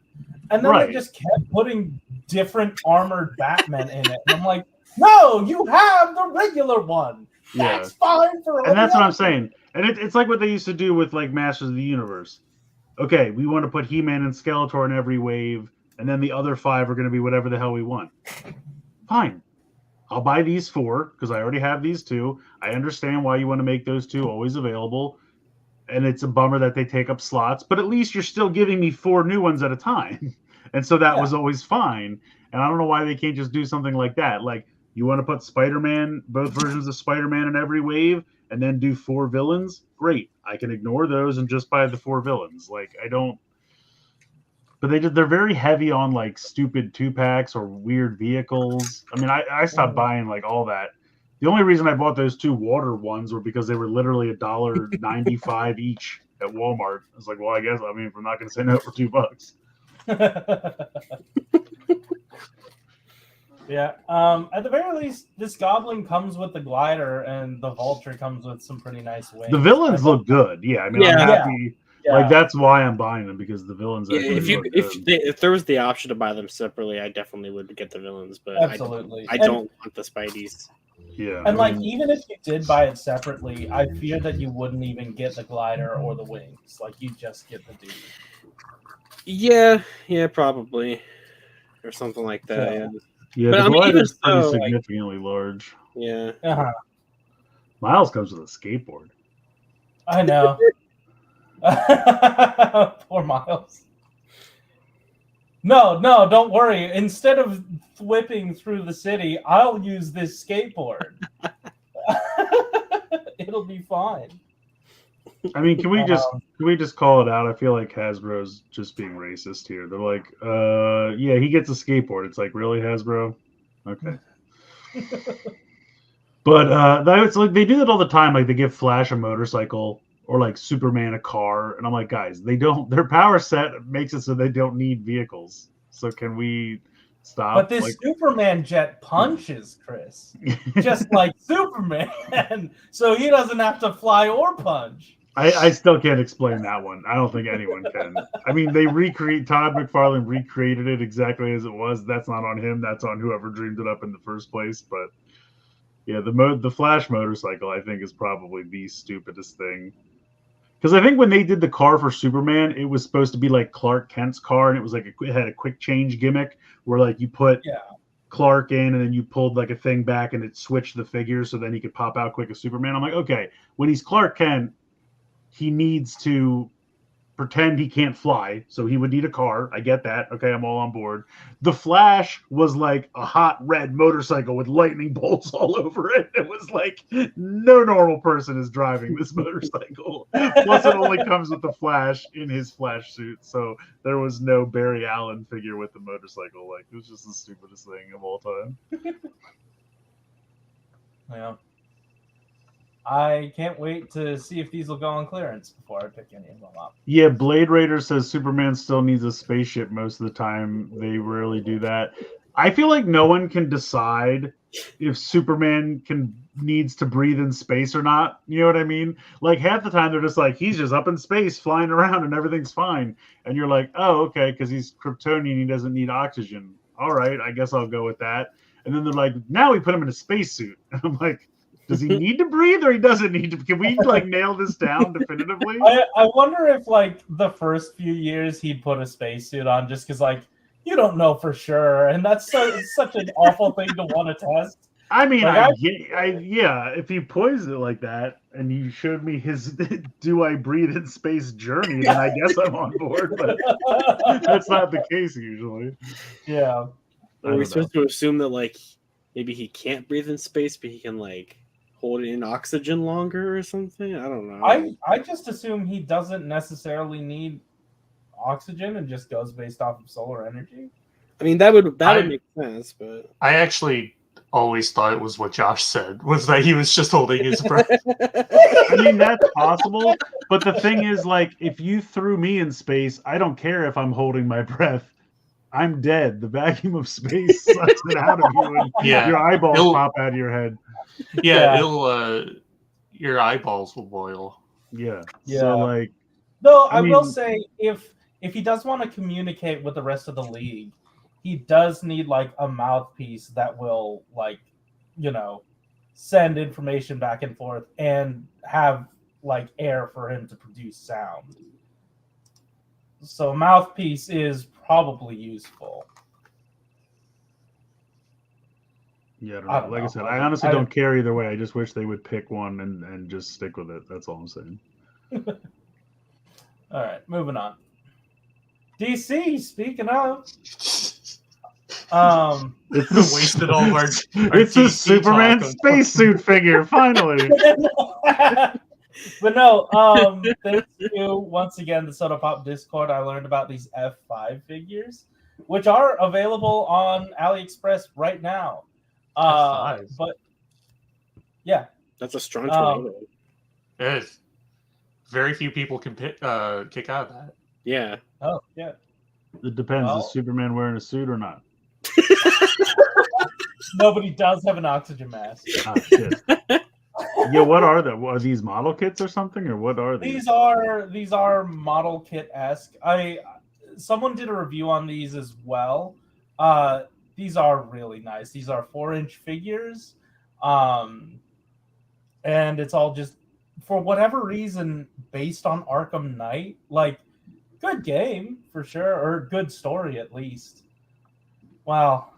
D: and then they just kept putting different armored Batman in it. And I'm like, no, you have the regular one. That's fine for.
B: And that's what I'm saying. And it's like what they used to do with like Masters of the Universe. Okay, we want to put He-Man and Skeletor in every wave, and then the other 5 are going to be whatever the hell we want. Fine. I'll buy these 4 because I already have these 2. I understand why you want to make those 2 always available. And it's a bummer that they take up slots, but at least you're still giving me 4 new ones at a time. And so that was always fine. And I don't know why they can't just do something like that. Like, you want to put Spider-Man, both versions of Spider-Man in every wave, and then do 4 villains? Great. I can ignore those and just buy the 4 villains. Like, I don't. But they're very heavy on like stupid 2-packs or weird vehicles. I mean, I stopped buying like all that. The only reason I bought those 2 water ones were because they were literally $1.95 each at Walmart. I was like, well, I guess, I mean, if I'm not going to say no for $2.
D: Yeah. At the very least, this Goblin comes with the glider, and the Vulture comes with some pretty nice wings.
B: The villains look good. Yeah, I mean, I'm happy.
D: Yeah.
B: Like, that's why I'm buying them, because the villains actually look good.
C: If there was the option to buy them separately, I definitely would get the villains. But
D: Absolutely.
C: I don't want the Spideys.
B: Yeah.
D: And like, even if you did buy it separately, I fear that you wouldn't even get the glider or the wings. Like, you just get the dude.
C: Yeah, probably, or something like that.
B: Yeah,
C: But
B: the
C: I mean,
B: glider's
C: even
B: pretty
C: so,
B: significantly large.
C: Yeah.
B: Miles comes with a skateboard.
D: I know. Poor Miles. No, don't worry. Instead of whipping through the city, I'll use this skateboard. It'll be fine.
B: I mean, can we just call it out? I feel like Hasbro's just being racist here. They're like, yeah, he gets a skateboard. It's like, really, Hasbro? Okay. But it's like they do that all the time. Like, they give Flash a motorcycle or like Superman a car, and I'm like, guys, they don't. Their power set makes it so they don't need vehicles. So can we stop?
D: But this Superman jet punches, Chris, just like Superman, so he doesn't have to fly or punch.
B: I still can't explain that one. I don't think anyone can. I mean, Todd McFarlane recreated it exactly as it was. That's not on him. That's on whoever dreamed it up in the first place. But yeah, the Flash motorcycle, I think, is probably the stupidest thing. Because I think when they did the car for Superman, it was supposed to be like Clark Kent's car, and it was like it had a quick change gimmick where like you put Clark in, and then you pulled like a thing back, and it switched the figures, so then he could pop out quick as Superman. I'm like, okay, when he's Clark Kent, he needs to pretend he can't fly, so he would need a car. I get that. Okay, I'm all on board. The Flash was like a hot red motorcycle with lightning bolts all over it. It was like no normal person is driving this motorcycle. Plus, it only comes with the Flash in his Flash suit, so there was no Barry Allen figure with the motorcycle. Like, it was just the stupidest thing of all time.
D: Yeah. I can't wait to see if these will go on clearance before I pick any of them up.
B: Yeah, Blade Raider says Superman still needs a spaceship most of the time. They rarely do that. I feel like no one can decide if Superman needs to breathe in space or not. You know what I mean? Like, half the time they're just like, he's just up in space flying around and everything's fine. And you're like, oh, okay, because he's Kryptonian, he doesn't need oxygen. All right, I guess I'll go with that. And then they're like, now we put him in a spacesuit. And I'm like, does he need to breathe or he doesn't need to? Can we like nail this down definitively?
D: I wonder if like the first few years he'd put a spacesuit on just because like you don't know for sure, and that's such an awful thing to want to test.
B: I mean, like, yeah, if you poised it like that and you showed me his "Do I Breathe in Space" journey, then I guess I'm on board. But that's not the case usually.
D: Yeah.
C: Are we supposed to assume that like maybe he can't breathe in space, but he can like hold in oxygen longer or something? I don't know.
D: I just assume he doesn't necessarily need oxygen and just goes based off of solar energy.
C: I mean, that would make sense, but
F: I actually always thought it was what Josh said, was that he was just holding his breath.
B: I mean, that's possible, but the thing is, like, if you threw me in space, I don't care if I'm holding my breath. I'm dead. The vacuum of space sucks it out of you, and your eyeballs pop out of your head.
F: Yeah, your eyeballs will boil.
B: Yeah. So, like,
D: though I will say, if he does want to communicate with the rest of the league, he does need like a mouthpiece that will like, send information back and forth and have like air for him to produce sound. So a mouthpiece is probably useful.
B: Yeah, I don't
D: I
B: know.
D: don't
B: Like I
D: know.
B: said, I honestly
D: I-
B: don't care either way. I just wish they would pick one and just stick with it. That's all I'm saying.
D: All right, moving on. DC. Speaking of,
B: It's
F: We wasted all of our
B: it's a
F: DC
B: Superman
F: talk on
B: spacesuit figure. Finally,
D: but no, thanks to once again the Soda Pop Discord, I learned about these F5 figures, which are available on AliExpress right now.
F: F5?
D: But yeah,
C: That's a strong tornado.
F: It is. Very few people can kick out of that.
C: Yeah.
D: oh yeah,
B: it depends.
D: Well-
B: Is Superman wearing a suit or not?
D: nobody does have an oxygen mask.
B: Ah, shit. Yeah, what are they? Are these model kits or something, or what are these?
D: These are model kit esque. Someone did a review on these as well. These are really nice. These are 4-inch figures, and it's all just for whatever reason based on Arkham Knight. Like, good game for sure, or good story at least. Wow.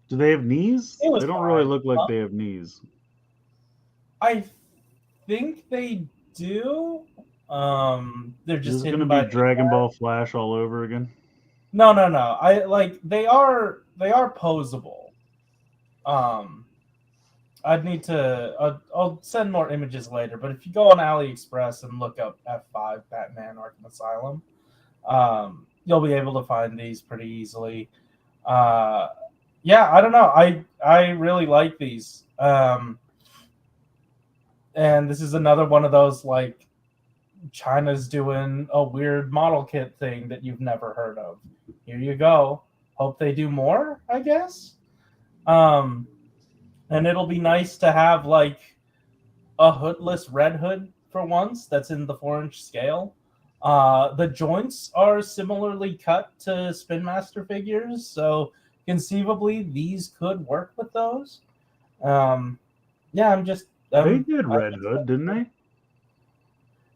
B: Do they have knees?
D: It was
B: They don't really
D: fine.
B: look like they have knees.
D: I think they do. They're
B: Is
D: just
B: this
D: hidden
B: going to
D: by
B: be Dragon Ball Flash all over again?
D: No. I like they are posable. I'd need to. I'll send more images later. But if you go on AliExpress and look up F5 Batman Arkham Asylum, you'll be able to find these pretty easily. Yeah, I don't know. I really like these. And this is another one of those like China's doing a weird model kit thing that you've never heard of. Here you go. Hope they do more, I guess. And it'll be nice to have like a hoodless Red Hood for once that's in the 4-inch scale. The joints are similarly cut to Spin Master figures, so conceivably these could work with those. Yeah, I'm just
B: They did Red Hood, didn't they?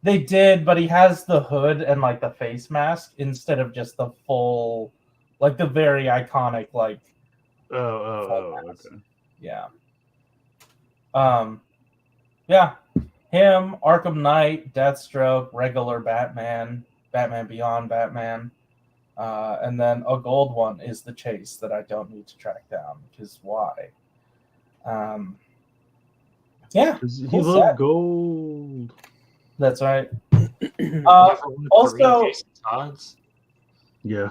D: They did, but he has the hood and like the face mask instead of just the full, like the very iconic, like
B: Okay.
D: yeah. Yeah. Him, Arkham Knight, Deathstroke, regular Batman, Batman Beyond Batman, and then a gold one is the Chase that I don't need to track down, which is why. Yeah,
B: Does he
D: cool
B: look
D: set.
B: gold?
D: That's right.
F: Never wanted
D: also-
F: Korean Jason Todd's.
B: Yeah.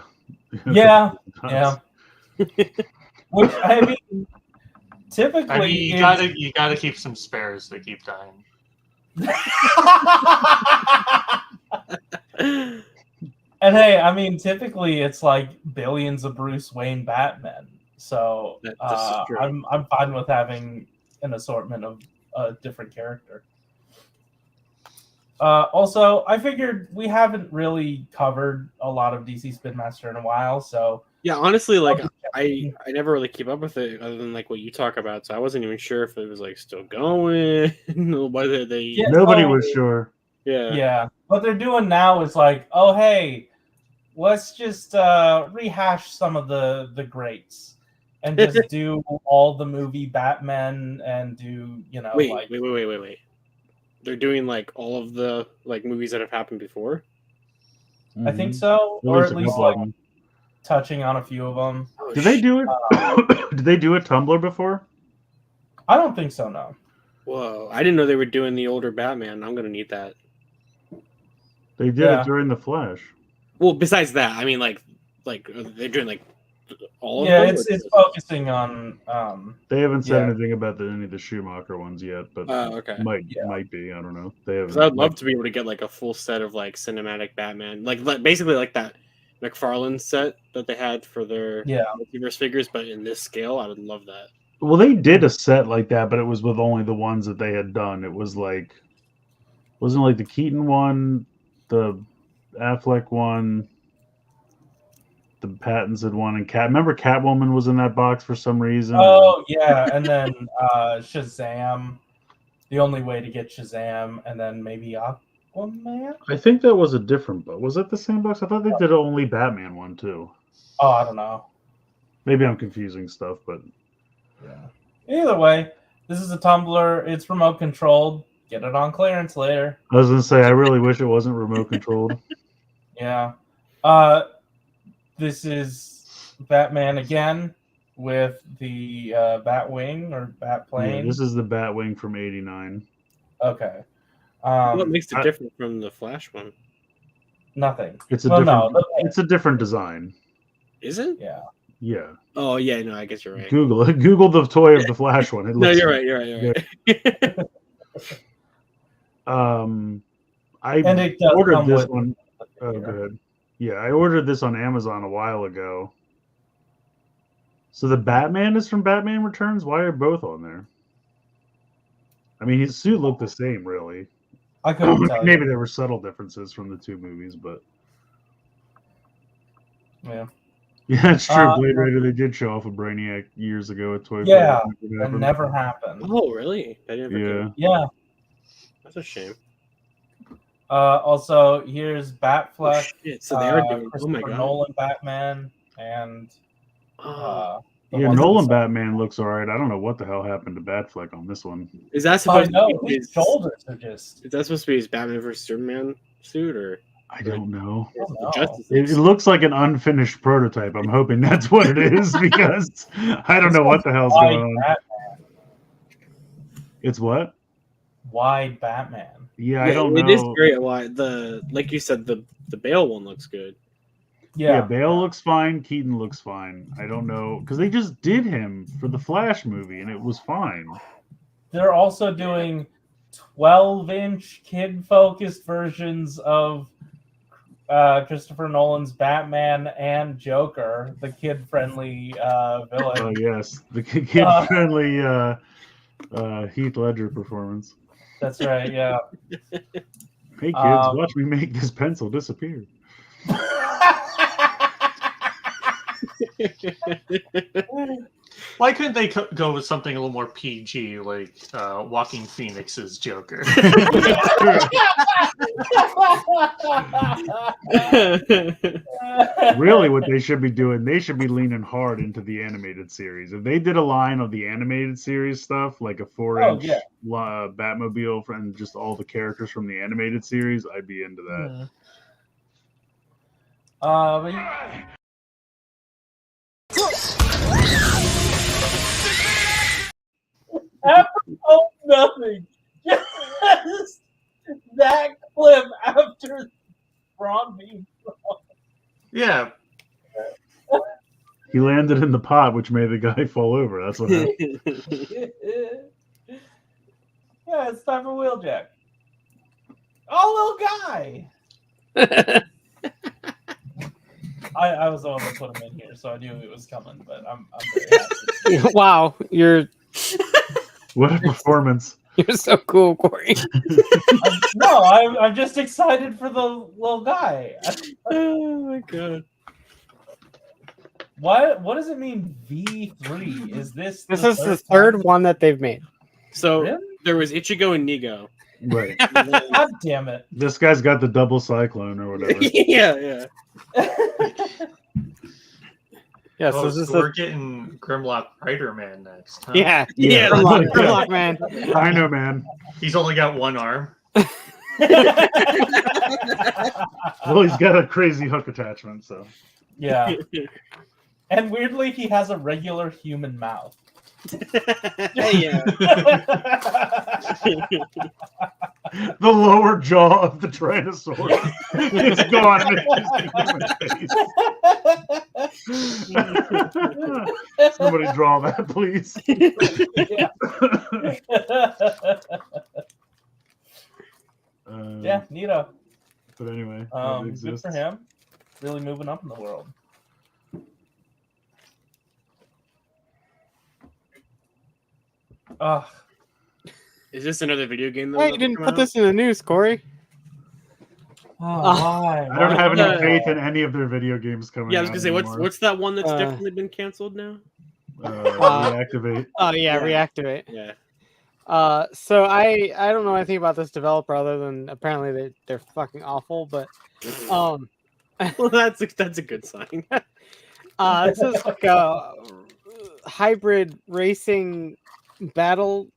D: Yeah, yeah. Which I mean, typically,
F: I mean, you gotta keep some spares that keep dying.
D: And hey, I mean, typically it's like billions of Bruce Wayne Batman, so
C: This is true.
D: I'm fine with having an assortment of a different character. Also, I figured we haven't really covered a lot of DC Spin Master in a while, so
C: Yeah, honestly, like
D: I'll
C: I never really keep up with it other than like what you talk about, so I wasn't even sure if it was like still going, whether they
D: Yeah.
B: Nobody
D: so-
B: was sure.
D: yeah. What they're doing now is like, oh hey, let's just rehash some of the greats and just do all the movie Batman and do
C: wait.
D: like
C: They're doing like all of the like movies that have happened before.
D: I think
B: Mhm.
D: so,
B: At
D: or
B: least
D: at
B: a
D: least
B: couple
D: like
B: of them.
D: touching on a few of them.
C: Oh,
B: Did they do it? Did they do a Tumblr before?
D: I don't think so. No.
C: Whoa! I didn't know they were doing the older Batman. I'm gonna need that.
B: They did
D: Yeah.
B: it during the Flash.
C: Well, besides that, I mean, like they're doing like all of
D: Yeah,
C: them.
D: it's focusing on.
B: They haven't said
D: Yeah.
B: anything about any of the Schumacher ones yet, but
C: Okay.
B: might
D: Yeah.
B: be. I don't know. They haven't.
C: Because I'd love to be able to get like a full set of like cinematic Batman, like basically like that McFarlane set that they had for their multiverse figures, but in this scale, I would love that.
B: Well, they did a set like that, but it was with only the ones that they had done. It was like, wasn't it like the Keaton one, the Affleck one, the Pattinson one, and Remember Catwoman was in that box for some reason.
D: Oh yeah, and then Shazam. The only way to get Shazam, and then maybe Aquaman.
B: I think that was a different box. Was it the same box? I thought they did only Batman one too.
D: Oh, I don't know.
B: Maybe I'm confusing stuff, but
D: Yeah. Either way, this is a tumbler. It's remote controlled. Get it on clearance later.
B: I was gonna say I really wish it wasn't remote controlled.
D: Yeah. This is Batman again with the Batwing or Batplane.
B: Yeah, this is the Batwing from '89.
D: Okay.
C: What makes it different from the Flash one?
D: Nothing.
B: It's a
D: Well,
B: different.
D: no,
B: It's a different design.
C: Is it?
D: Yeah.
B: Yeah.
C: Oh yeah, no, I guess you're right.
B: Google it. Google the toy of the Flash one. It
C: No,
B: looks
C: you're right. You're right.
B: I
D: And it does
B: ordered
D: come
B: this
D: with
B: one. Oh, good. Yeah, I ordered this on Amazon a while ago. So the Batman is from Batman Returns. Why are both on there? I mean, his suit looked the same, really.
D: I couldn't tell
B: Maybe
D: you.
B: there were subtle differences from the two movies, but
D: Yeah.
B: yeah, it's true. Blade Runner, they did show off a Brainiac years ago at Toy Fair.
D: Yeah,
B: It
D: It
B: happened.
D: never happened.
C: Oh really? I didn't forget.
B: Yeah.
D: Yeah.
C: That's a shame.
D: Also, here's Batfleck.
C: Shit, so they are doing. Oh my
D: Christopher
C: god.
D: Nolan Batman and
C: Oh,
D: the
B: Yeah,
D: ones
B: Nolan
D: that-
B: Batman looks all right. I don't know what the hell happened to Batfleck on this one.
C: is that
D: I
C: supposed
D: know
C: to be
D: his shoulders are just.
C: Is that supposed to be his Batman vs Superman suit or
B: I don't know.
D: I don't
C: the
D: know.
C: Justice
B: It
C: League?
B: looks like an unfinished prototype. I'm hoping that's what it is because I don't know what the hell's
D: Wide
B: going on.
D: Batman.
B: It's what?
D: Wide Batman.
B: Yeah, I don't know.
C: It is very wide. Like you said, the Bale one looks good.
B: Yeah,
D: Yeah.
B: Bale looks fine. Keaton looks fine. I don't know because they just did him for the Flash movie and it was fine.
D: They're also doing 12-inch kid-focused versions of Christopher Nolan's Batman and Joker, the kid-friendly
B: Oh
D: villain.
B: yes, the kid-friendly Heath Ledger performance.
D: That's right. Yeah.
B: Hey kids, watch me make this pencil disappear.
F: Why couldn't they go with something a little more PG, like Walking Phoenix's Joker?
B: Really, what they should be doing, they should be leaning hard into the animated series. If they did a line of the animated series stuff, like a 4-inch Batmobile and just all the characters from the animated series, I'd be into that.
D: But apropos nothing. Just that clip after Ron being
F: Yeah.
B: He landed in the pot, which made the guy fall over. That's what happened.
D: Yeah, it's time for Wheeljack. Oh, little guy. I was the one that put him in here, so I knew it was coming, but I'm very happy.
E: Wow, you're
B: What a performance.
E: so cool, Corey.
D: I'm just excited for the little guy.
C: Oh my god.
D: What does it mean V3? Is this
E: This is the third one that they've made.
C: So
D: Really?
C: there was Ichigo and Nigo.
B: Right.
D: God damn it.
B: This guy's got the double cyclone or whatever.
C: yeah.
E: Yes,
F: Oh,
E: this is
F: so we're getting Grimlock Rider Man next. Huh?
E: yeah.
C: Yeah.
E: Grimlock, Grimlock, man.
B: I know, man.
F: He's only got one arm.
B: Well, he's got a crazy hook attachment, so.
D: Yeah. And weirdly, he has a regular human mouth.
C: yeah.
B: The lower jaw of the Tyrannosaurus is gone. Somebody draw that, please.
D: Yeah, neato.
B: But anyway, that
D: Good
B: exists.
D: for him. Really moving up in the world. Ugh.
C: Is this another video game though?
E: Why you didn't put this in the news, Corey?
D: Why?
B: I don't have any
C: Uh,
B: faith in any of their video games coming.
C: Yeah, I was
B: out
C: gonna say,
B: anymore.
C: what's that one that's
E: Uh,
C: definitely been canceled now?
B: Reactivate?
E: Oh yeah, reactivate.
C: Yeah.
E: So I don't know anything about this developer other than apparently they're fucking awful, but
C: Well, that's a good sign.
E: this is like hybrid racing battle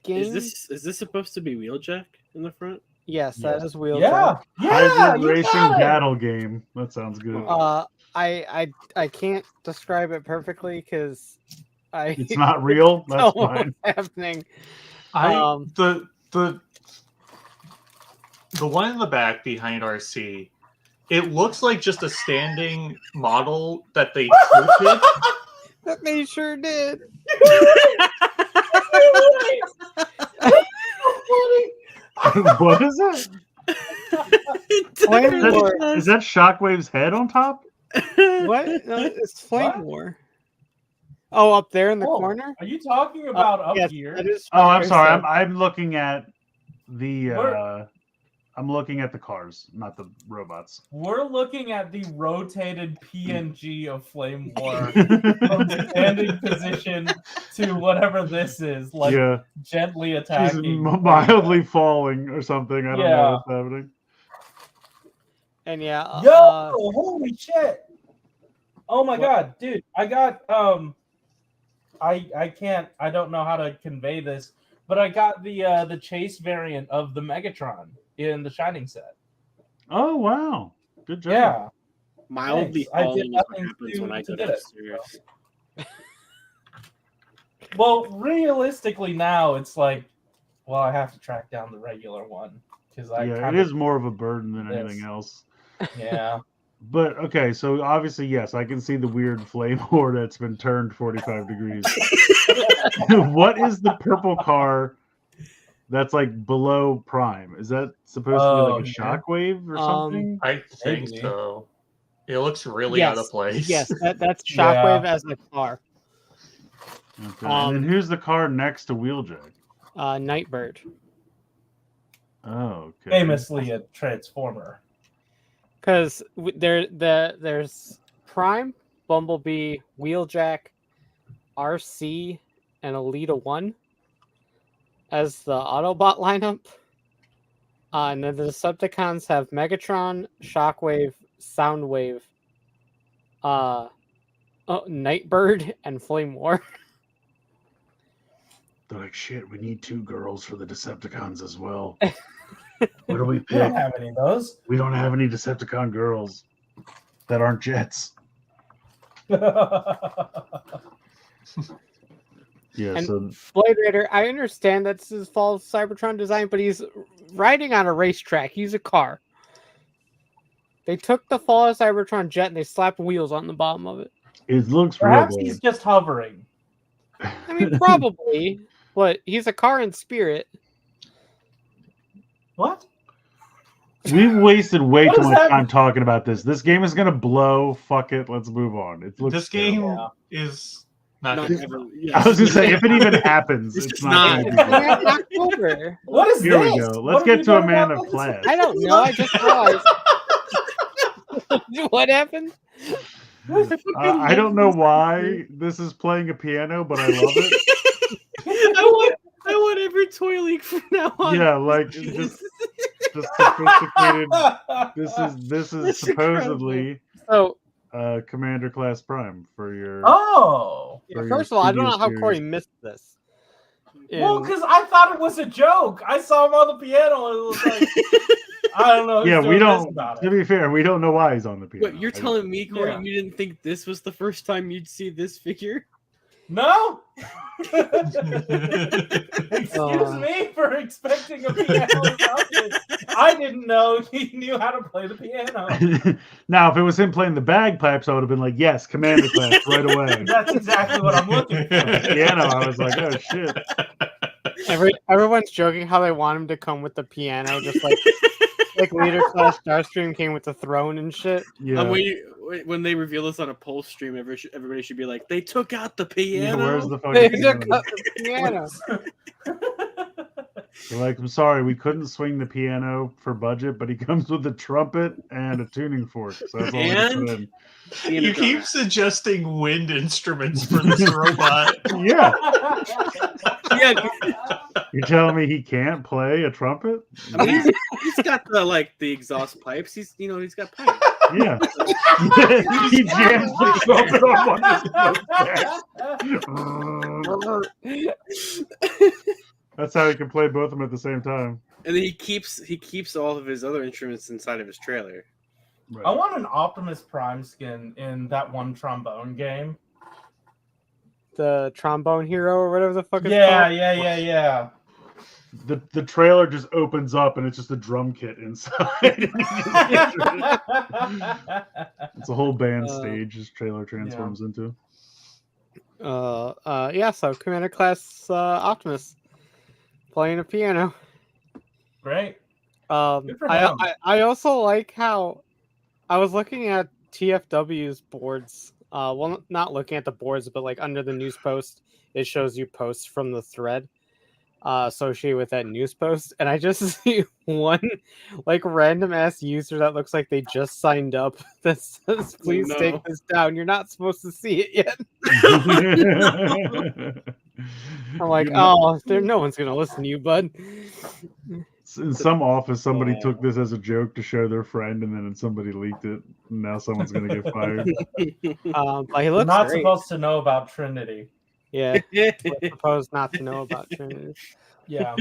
E: game.
C: Is this supposed to be Wheeljack in the front?
E: Yes, that is Wheeljack.
D: Yeah,
B: Hybrid
D: you
B: racing
D: got it.
B: battle game. That sounds good.
E: I can't describe it perfectly because
B: It's not real. That's
E: don't know
B: fine.
E: what's happening.
F: The one in the back behind RC, it looks like just a standing model that they tilted.
E: That they sure did.
B: What is it?
E: Flame War.
B: Is that Shockwave's head on top?
E: What? No, it's Flame
D: What?
E: War. Oh, up there in the
D: Oh,
E: corner?
D: Are you talking about up
E: Yes,
D: here?
E: that is
B: Oh, I'm sorry.
E: Aresol.
B: I'm looking at the.
D: Where-
B: I'm looking at the cars, not the robots.
D: We're looking at the rotated PNG of Flame War from standing position to whatever this is, like
B: yeah,
D: gently
B: she's
D: attacking.
B: mildly falling or something. I don't
D: Yeah.
B: know what's happening.
E: And yeah,
D: Yo, holy shit! Oh my god, dude! I got I can't. I don't know how to convey this, but I got the chase variant of the Megatron in the Shining set.
B: Oh wow, good job.
D: Yeah.
C: Mildly
D: Thanks. I did
C: falling is what
D: nothing
C: happens
D: to-
C: when I
D: to
C: go
D: get it.
C: downstairs.
D: Well, realistically, now it's like, well, I have to track down the regular one because I.
B: Yeah, it
D: kinda-
B: is more of a burden than anything
D: Yes.
B: else.
D: Yeah.
B: But okay, so obviously, yes, I can see the weird flame war that's been turned 45 degrees. What is the purple car that's like below Prime? Is that supposed to be like a
D: yeah.
B: shockwave or something?
F: I think
D: Maybe.
F: so. It looks really out of
E: yes,
F: place.
E: yes, that's Shockwave as the car.
B: Okay. And then who's the car next to Wheeljack?
E: Nightbird.
B: Oh, okay.
D: Famously a transformer.
E: Because there's Prime, Bumblebee, Wheeljack, RC, and Alita 1 as the Autobot lineup. And then the Decepticons have Megatron, Shockwave, Soundwave, Nightbird, and Flame War.
B: They're like, shit, we need 2 girls for the Decepticons as well. What do we
D: We don't
B: pick?
D: have any of those.
B: We don't have any Decepticon girls that aren't Jets. Yeah,
E: And
B: so
E: Blade Raider, I understand that's his fall Cybertron design, but he's riding on a racetrack. He's a car. They took the fall Cybertron jet and they slapped wheels on the bottom of it.
B: it looks
D: Perhaps
B: real
D: he's
B: good.
D: just hovering.
E: I mean, probably, but he's a car in spirit.
D: What?
B: We've wasted way
D: What
B: too
D: does
B: much
D: that
B: time
D: mean?
B: talking about this. This game is gonna blow. Fuck it. Let's move on. It looks
F: This game
B: terrible.
F: is not
C: Not
F: good.
C: ever,
B: I was gonna say if it even happens,
C: It's
B: it's
C: just
B: not.
C: not.
B: Gonna be good.
E: In October.
D: What is
B: Here
D: this?
B: we go.
D: What
B: Let's
D: are
B: get
D: we
B: to a
D: doing
B: man
D: about
B: of
D: this?
B: class.
E: I don't know. I just realized. What happened?
B: I don't know why this is playing a piano, but I love it.
C: I want every toy league from now on.
B: Yeah, like just sophisticated. This is
C: That's
B: supposedly
E: So,
B: Commander Class Prime for your.
D: Oh.
E: yeah,
B: For your
E: first of all, I don't know
B: previous
E: how
B: series.
E: Corey missed this.
D: Well,
E: In-
D: because I thought it was a joke. I saw him on the piano and it was like, I don't know. who's
B: Yeah, we
D: doing this
B: don't.
D: about
B: To
D: it.
B: be fair, we don't know why he's on the piano.
C: What, you're telling me, Corey,
D: Yeah.
C: you didn't think this was the first time you'd see this figure?
D: No. Excuse me for expecting a piano. I didn't know he knew how to play the piano.
B: Now, if it was him playing the bagpipes, I would have been like, "Yes, Commander Class, right away."
D: That's exactly what I'm looking for.
B: Piano, I was like, "Oh shit."
E: Everyone's joking how they want him to come with the piano, just like Leader Class Starstream came with the throne and shit.
B: Yeah.
C: I'm waiting, when they reveal this on a poll stream, everybody should be like, they took out the
B: Yeah,
C: piano.
B: where's the
E: They
B: fucking
E: took
B: piano?
E: out the piano.
B: They're like, I'm sorry, we couldn't swing the piano for budget, but he comes with a trumpet and a tuning fork. So that's all we can put in.
F: You keep suggesting wind instruments for this robot.
B: Yeah.
C: Yeah,
B: You're telling me he can't play a trumpet?
C: I mean, he's got the exhaust pipes. He's got pipes.
B: Yeah. He jams the trumpet on one of his That's how he can play both of them at the same time.
C: And then he keeps all of his other instruments inside of his trailer.
B: Right.
D: I want an Optimus Prime skin in that one trombone game.
E: The trombone hero or whatever the fuck it's
D: Yeah,
E: called.
D: yeah.
B: The trailer just opens up and it's just a drum kit inside. It's a whole band stage this trailer transforms into.
E: Yeah, so Commander Class Optimus playing a piano.
D: Great.
E: Good
D: for him.
E: I also like how I was looking at TFW's boards. Well, not looking at the boards, but like under the news post, it shows you posts from the thread associated with that news post, and I just see one like random ass user that looks like they just signed up that says, "Please take this down. You're not supposed to see it yet." I'm like, no one's gonna listen to you, bud.
B: In some office, somebody took this as a joke to show their friend, and then somebody leaked it. And now someone's gonna get fired.
E: But he looks
D: not
E: great.
D: supposed to know about Trinity.
E: Yeah, we're supposed not to know about Trinity.
D: Yeah.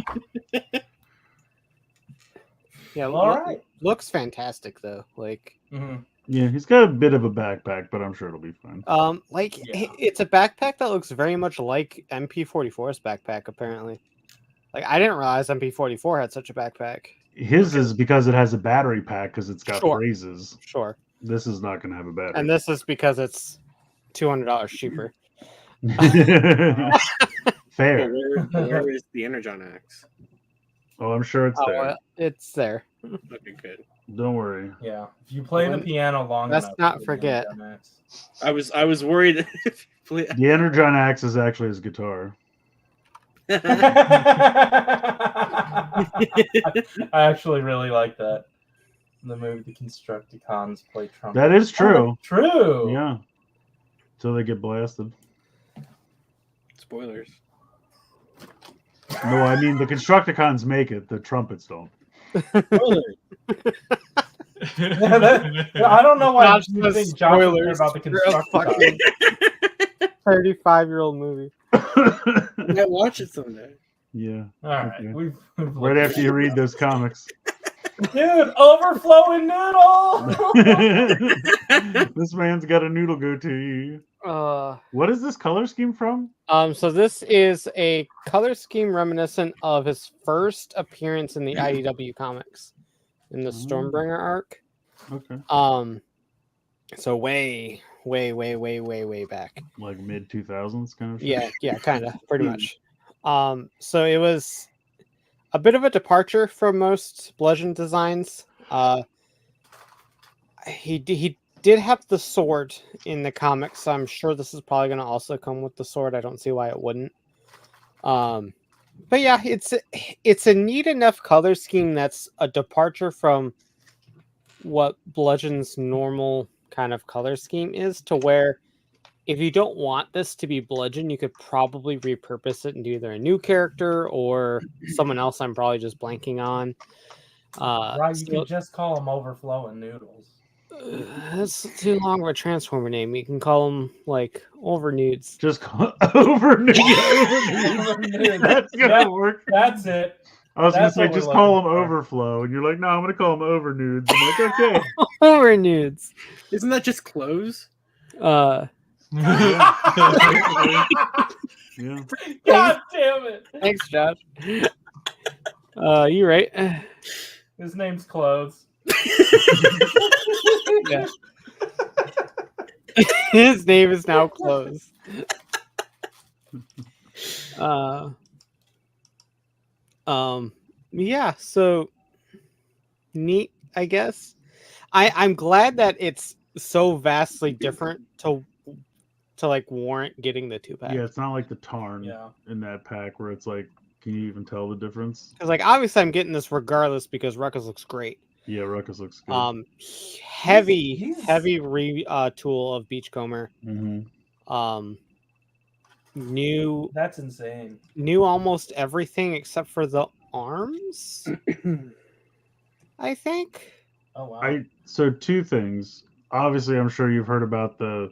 E: Yeah,
D: All right.
E: Looks fantastic though. Like,
B: yeah, he's got a bit of a backpack, but I'm sure it'll be fine.
E: It's a backpack that looks very much like MP44's backpack. Apparently, like I didn't realize MP44 had such a backpack.
B: His is because it has a battery pack because it's got
E: Sure.
B: phrases.
E: Sure.
B: This is not going to have a battery.
E: And this is because it's $200 cheaper.
B: Fair.
C: Where is the Energon axe?
B: Oh, I'm sure it's there.
E: Well, it's there.
C: Okay, good.
B: Don't worry.
D: Yeah. If you play the piano long
E: let's
D: enough,
E: not forget.
C: I was worried.
B: The Energon axe is actually his guitar.
D: I actually really like that. In the movie, the Constructicons play trumpet.
B: That is true.
D: Oh, true.
B: Yeah. Until they get blasted.
C: Spoilers.
B: No, I mean the Constructicons make it. The trumpets don't.
C: Spoilers.
D: I don't know why you think Josh would care
E: spoilers
D: about the Constructicons.
E: 35-year-old movie.
C: I might watch it someday.
B: Yeah.
D: All right.
B: Okay.
D: We've
B: Right after you read those comics.
D: Dude, overflowing noodle.
B: This man's got a noodle goatee. What is this color scheme from?
E: So this is a color scheme reminiscent of his first appearance in the IDW comics in the Stormbringer arc.
B: Okay.
E: So way back.
B: Like mid 2000s kind of shit?
E: Yeah, kind of, pretty much. So it was a bit of a departure from most Bludgeon designs. He did have the sword in the comics, so I'm sure this is probably going to also come with the sword. I don't see why it wouldn't. But yeah, it's a neat enough color scheme that's a departure from what Bludgeon's normal kind of color scheme is, to where if you don't want this to be Bludgeon, you could probably repurpose it into either a new character or someone else I'm probably just blanking on.
D: Right, you could just call them overflowing noodles.
E: That's too long of a Transformer name. You can call them like Overnudes.
B: Just call Overnudes. That's gonna work.
D: That's it.
B: I was
D: That's
B: gonna say
D: what
B: just
D: we're
B: call them
D: looking for.
B: Overflow, and you're like, no, I'm gonna call them Overnudes. I'm like, okay.
E: Overnudes.
C: Isn't that just clothes?
B: Yeah.
D: God damn it.
E: Thanks, Josh. You right.
D: His name's Clothes.
E: Yeah. His name is now Close. Yeah, so neat, I guess. I'm glad that it's so vastly different to like warrant getting the 2-pack.
B: Yeah, it's not like the Tarn
D: Yeah.
B: in that pack where it's like, can you even tell the difference?
E: Because like obviously I'm getting this regardless because Ruckus looks great.
B: Yeah, Ruckus looks good.
E: Heavy tool of Beachcomber.
B: Mm-hmm.
E: New
D: That's insane.
E: almost everything except for the arms. I think.
D: Oh wow.
B: So two things. Obviously, I'm sure you've heard about the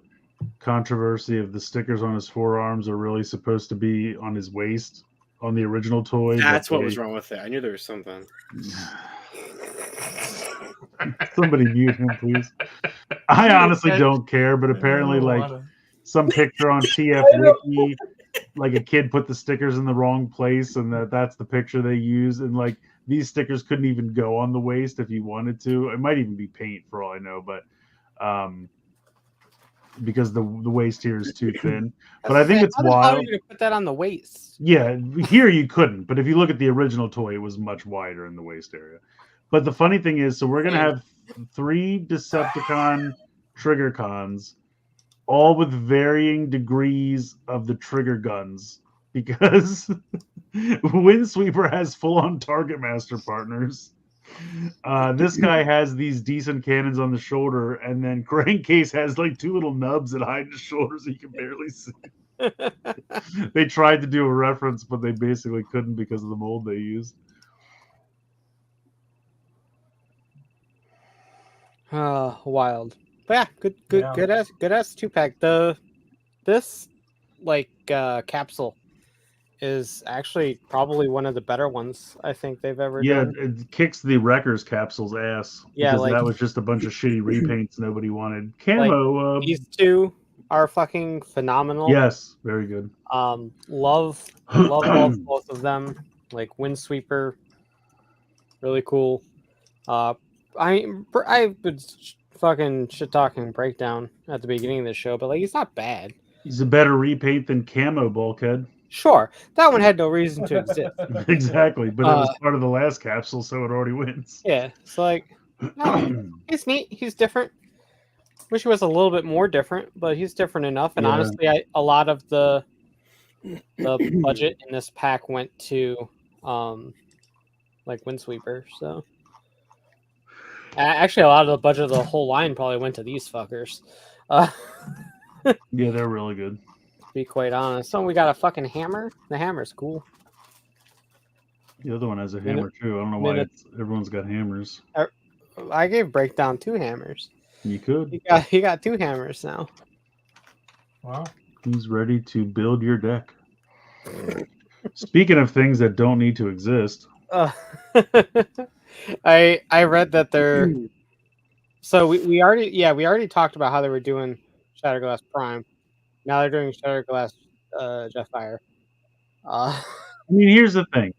B: controversy of the stickers on his forearms are really supposed to be on his waist on the original toy.
C: That's what was wrong with it. I knew there was something.
B: Somebody mute him, please. I honestly don't care, but apparently, like some picture on TF Wiki, like a kid put the stickers in the wrong place, and that's the picture they use. And like these stickers couldn't even go on the waist if you wanted to. It might even be paint for all I know, but because the waist here is too thin. But I think it's wild.
E: How are you gonna put that on the waist?
B: Yeah, here you couldn't, but if you look at the original toy, it was much wider in the waist area. But the funny thing is, so we're gonna have 3 Decepticon trigger cons, all with varying degrees of the trigger guns, because Windsweeper has full-on Target Master partners. This guy has these decent cannons on the shoulder, and then Crankcase has like 2 little nubs that hide his shoulders so you can barely see. They tried to do a reference, but they basically couldn't because of the mold they used.
E: Wild. But yeah, good ass 2-pack. This capsule is actually probably one of the better ones I think they've ever done.
B: Yeah, it kicks the Wreckers capsule's ass.
E: Yeah,
B: because that was just a bunch of shitty repaints nobody wanted. Camo.
E: These 2 are fucking phenomenal.
B: Yes, very good.
E: Love both of them. Like Windsweeper, really cool. I was fucking shit talking Breakdown at the beginning of the show, but like he's not bad.
B: He's a better repaint than Camo, Bulkhead.
E: Sure, that one had no reason to exist.
B: Exactly, but it was part of the last capsule, so it already wins.
E: Yeah, it's like he's neat. He's different. Wish he was a little bit more different, but he's different enough. And honestly, a lot of the budget in this pack went to like Windsweeper. So actually, a lot of the budget of the whole line probably went to these fuckers.
B: Yeah, they're really good.
E: To be quite honest. So we got a fucking hammer. The hammer's cool.
B: The other one has a hammer too. I don't know why everyone's got hammers.
E: I gave Breakdown 2 hammers.
B: You could.
E: He got 2 hammers now.
D: Wow.
B: He's ready to build your deck. Speaking of things that don't need to exist.
E: I read that they're so we already talked about how they were doing Shatterglass Prime. Now they're doing Shatterglass Jetfire.
B: I mean, here's the thing.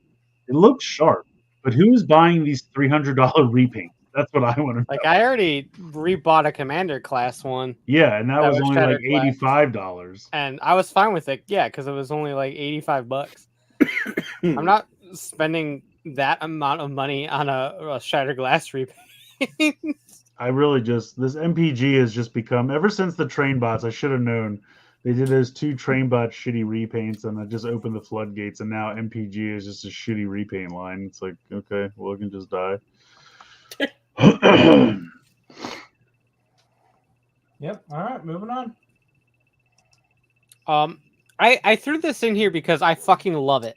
B: It looks sharp, but who's buying these $300 repaints? That's what I want to know.
E: Like, I already rebought a Commander class one.
B: Yeah, and that was only like $85.
E: And I was fine with it, yeah, because it was only like $85. I'm not spending that amount of money on a Shattered Glass repaint.
B: I really this MPG has just become, ever since the train bots, I should have known. They did those 2 train bot shitty repaints, and that just opened the floodgates, and now MPG is just a shitty repaint line. It's like, okay, well, it can just die.
D: Yep. All right, moving on.
E: I threw this in here because I fucking love it.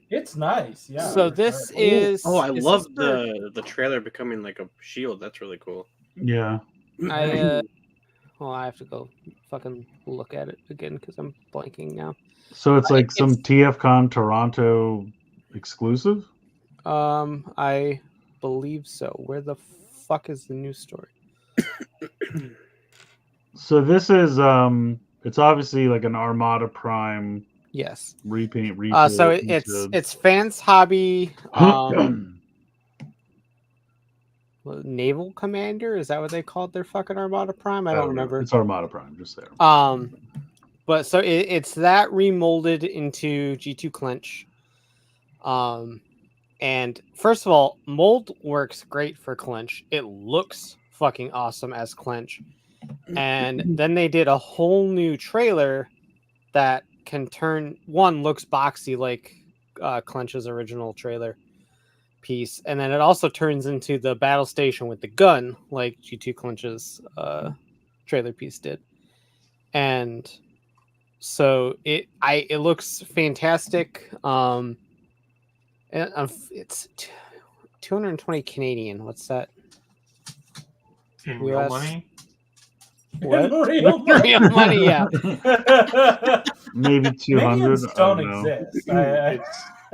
D: It's nice, yeah.
E: So this is.
C: I love the trailer becoming like a shield. That's really cool.
B: Yeah.
E: I have to go fucking look at it again because I'm blanking now.
B: So it's like some TFCon Toronto exclusive?
E: I believe so. Where the fuck is the news story?
B: So this is it's obviously like an Armada Prime.
E: Yes.
B: Repaint.
E: So it's Fans Hobby. Naval Commander, is that what they called their fucking Armada Prime? I don't remember.
B: It's Armada Prime, just there.
E: But so it's that remolded into G2 Clench. And first of all, mold works great for Clench. It looks fucking awesome as Clench. And then they did a whole new trailer that can looks boxy like Clench's original trailer piece, and then it also turns into the battle station with the gun like G2 Clench's trailer piece did. And so it looks fantastic. And it's 220 Canadian. What's that
F: In real
E: US.
F: money?
E: What?
D: Real
E: Real money, yeah.
B: Maybe 200.
D: Minions
B: I
D: don't
B: don't know.
D: exist.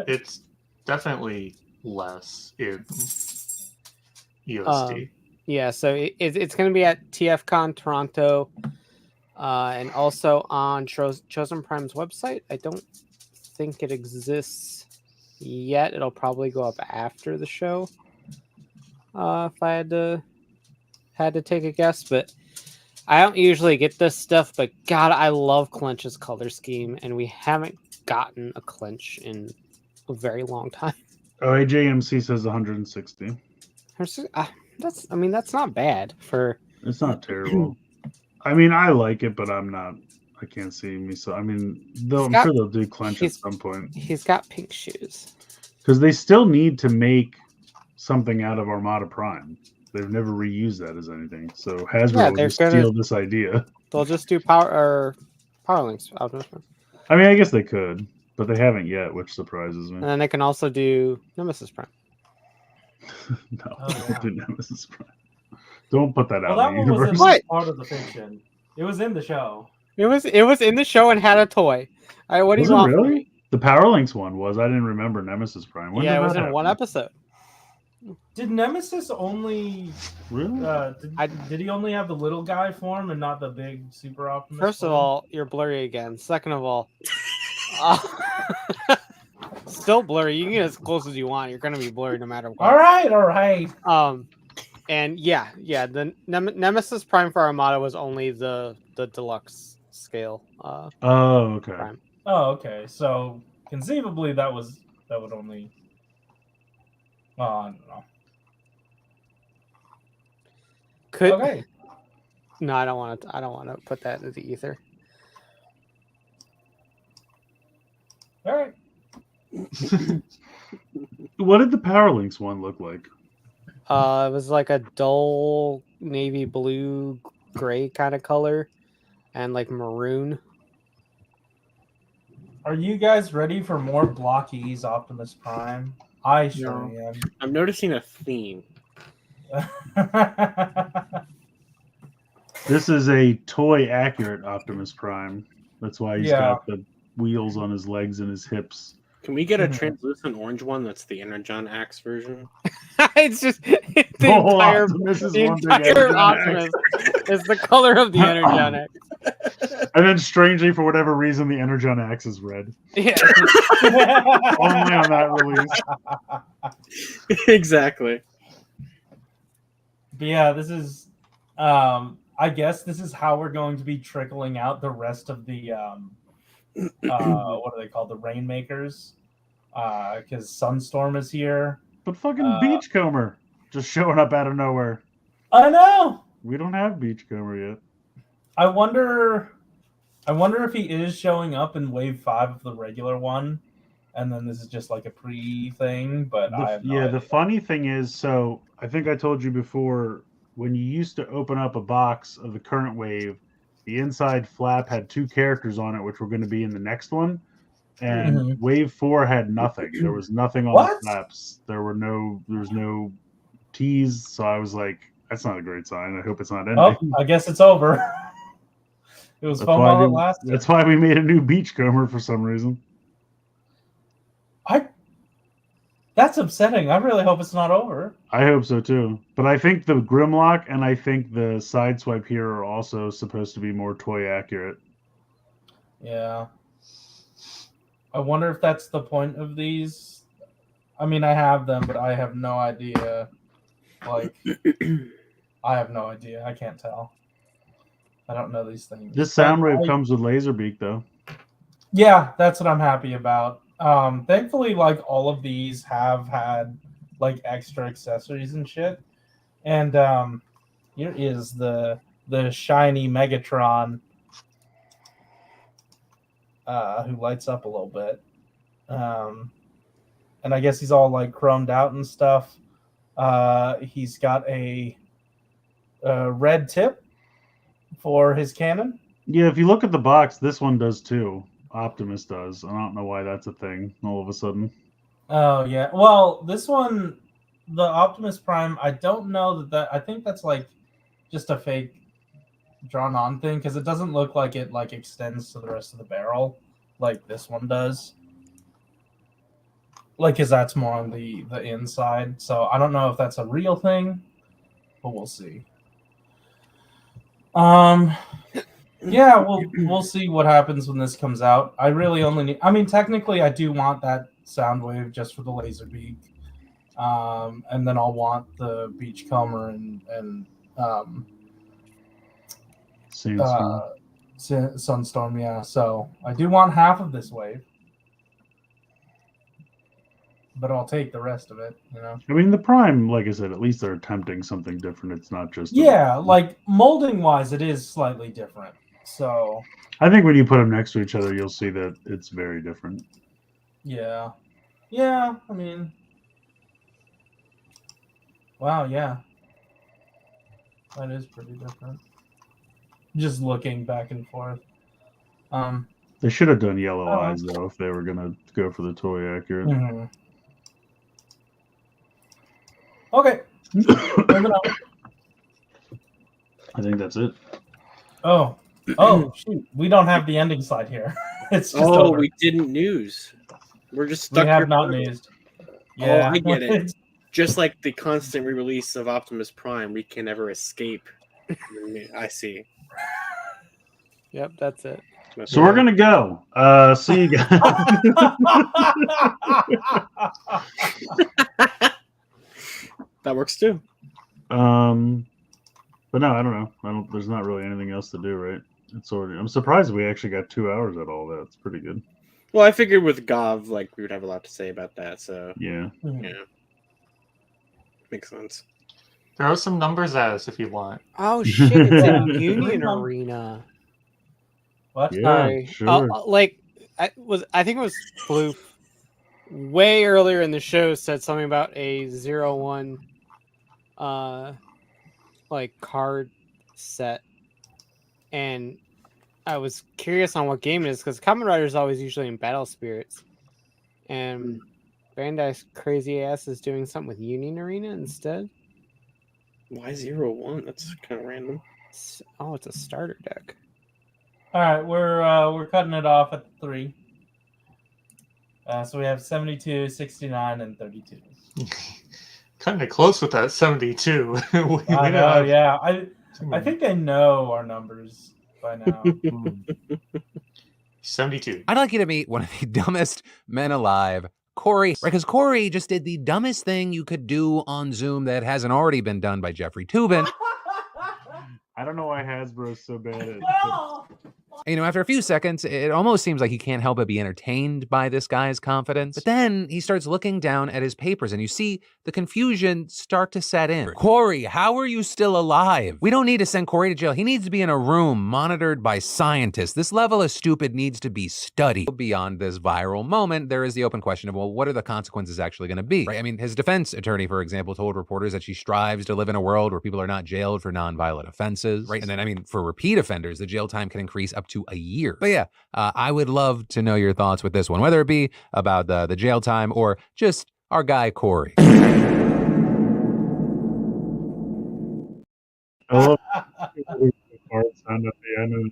F: It's definitely less in USD.
E: Yeah, so it's going to be at TFCon Toronto, and also on Chosen Prime's website. I don't think it exists yet. It'll probably go up after the show. If I had to take a guess, but I don't usually get this stuff. But God, I love Clench's color scheme, and we haven't gotten a Clench in a very long time.
B: Oh, AJMC says 160.
E: That's not bad for.
B: It's not terrible. I mean, I like it, but I'm not. I can't see me. So I mean, I'm sure they'll do Clench at some point.
E: He's got pink shoes
B: because they still need to make something out of Armada Prime. They've never reused that as anything. So Hasbro will just steal this idea.
E: They'll just do power links.
B: I mean, I guess they could, but they haven't yet, which surprises me.
E: And then they can also do Nemesis Prime.
B: No, don't do Nemesis Prime. Don't put that out
D: that
B: in the
D: one
B: universe.
D: was part of the fiction. It was in the show.
E: It was in the show and had a toy. All right, what do you want?
B: Really? The Power Links one was. I didn't remember Nemesis Prime. When
E: yeah,
B: did
E: it was
B: that
E: in
B: happen?
E: one episode.
D: Did Nemesis only?
B: Really?
D: Did he only have the little guy form and not the big Super Optimus?
E: First of
D: form?
E: all, you're blurry again. Second of all, still blurry. You can get as close as you want. You're gonna be blurry no matter what.
D: All right.
E: And yeah, the Nemesis Prime for Armada was only the deluxe scale.
B: Oh, okay.
E: Prime.
D: Oh, okay. So conceivably, that would only. Oh, I don't know. Okay.
E: No, I don't want to put that into the ether.
D: All right.
B: What did the Power Links one look like?
E: It was like a dull navy blue gray kind of color and like maroon.
D: Are you guys ready for more Blockies Optimus Prime? I sure am.
C: I'm noticing a theme.
B: This is a toy accurate Optimus Prime. That's why he's got the wheels on his legs and his hips.
C: Can we get a translucent orange one that's the Energon Axe version?
E: It's just the entire
B: Optimus is
E: the
B: one big
E: entire
B: Energon
E: Optimus is the color of the Energon Axe.
B: And then strangely, for whatever reason, the Energon Axe is red.
E: Yeah.
B: Only on that release.
C: Exactly.
D: But yeah, this is I guess this is how we're going to be trickling out the rest of the what are they called? The Rainmakers. Because Sunstorm is here.
B: But fucking Beachcomber just showing up out of nowhere.
D: I know.
B: We don't have Beachcomber yet.
D: I wonder if he is showing up in Wave 5 of the regular one, and then this is just like a pre-thing. But I have no idea.
B: The funny thing is, so I think I told you before, when you used to open up a box of the current wave, the inside flap had 2 characters on it, which were going to be in the next one. And Wave 4 had nothing. There was nothing on the flaps. There was no teas. So I was like, that's not a great sign. I hope it's not ending.
D: Oh, I guess it's over. It was fun while it lasted.
B: That's why we made a new Beachcomber for some reason.
D: That's upsetting. I really hope it's not over.
B: I hope so too. But I think the Grimlock and I think the Sideswipe here are also supposed to be more toy accurate.
D: Yeah. I wonder if that's the point of these. I mean, I have them, but I have no idea. Like, I have no idea. I can't tell. I don't know these things.
B: This Soundwave comes with Laserbeak, though.
D: Yeah, that's what I'm happy about. Thankfully, like, all of these have had, like, extra accessories and shit. And here is the shiny Megatron who lights up a little bit. And I guess he's all, like, chromed out and stuff. He's got a red tip for his cannon.
B: Yeah, if you look at the box, this one does too. Optimus does. I don't know why that's a thing all of a sudden.
D: Oh, yeah. Well, this one, the Optimus Prime, I don't know that I think that's like just a fake drawn on thing because it doesn't look like it like extends to the rest of the barrel like this one does. Like, cause that's more on the inside. So I don't know if that's a real thing, but we'll see. Yeah, we'll see what happens when this comes out. I really only need. I mean, technically, I do want that sound wave just for the laser beak, and then I'll want the beachcomber and Sunstorm. Yeah, so I do want half of this wave, but I'll take the rest of it. You know.
B: I mean, the Prime, like I said, at least they're attempting something different. It's not just
D: like molding wise, it is slightly different. So
B: I think when you put them next to each other, you'll see that it's very different.
D: Yeah. I mean, wow. Yeah, that is pretty different. Just looking back and forth.
B: They should have done yellow eyes though if they were gonna go for the toy accurate.
D: Mm-hmm. Okay. Moving on.
B: I think that's it.
D: Oh, shoot. We don't have the ending slide here. It's just over.
C: We didn't news. We're just stuck.
D: We have
C: here
D: not
C: forever.
D: newsed. Yeah,
C: I get it. Just like the constant re-release of Optimus Prime, we can never escape. I see.
E: Yep, that's it.
B: So we're gonna go. See you guys.
C: That works too.
B: But no, I don't know. There's not really anything else to do, right? It's already. I'm surprised we actually got 2 hours at all that. It's pretty good.
C: Well, I figured with Gavv, like we would have a lot to say about that. So
B: yeah,
C: makes sense.
F: Throw some numbers at us if you want.
E: Oh shit! It's in Union Arena.
D: What?
B: Yeah,
E: Sorry.
B: sure.
E: I think it was Floof way earlier in the show said something about a 0-1 like card set, and I was curious on what game it is because Kamen Rider is always usually in Battle Spirits, and Bandai's crazy ass is doing something with Union Arena instead.
C: Why 0-1? That's kind of random.
E: Oh, it's a starter deck.
D: All right, we're cutting it off at 3. So we have 72, 69, and 32.
F: Kind of close with that 72.
D: I know, yeah. I think I know our numbers by now.
F: 72.
G: I'd like you to meet one of the dumbest men alive, Corey. Right, because Corey just did the dumbest thing you could do on Zoom that hasn't already been done by Jeffrey Toobin.
B: I don't know why Hasbro's so bad at.
G: You know, after a few seconds, it almost seems like he can't help but be entertained by this guy's confidence. But then he starts looking down at his papers, and you see the confusion start to set in. Corey, how are you still alive? We don't need to send Corey to jail. He needs to be in a room monitored by scientists. This level of stupid needs to be studied. Beyond this viral moment, there is the open question of, well, what are the consequences actually going to be? Right? I mean, his defense attorney, for example, told reporters that she strives to live in a world where people are not jailed for nonviolent offenses. Right? And then, I mean, for repeat offenders, the jail time can increase up to a year. But yeah, I would love to know your thoughts with this one, whether it be about the jail time or just our guy Corey.
B: I love the part sound at the end.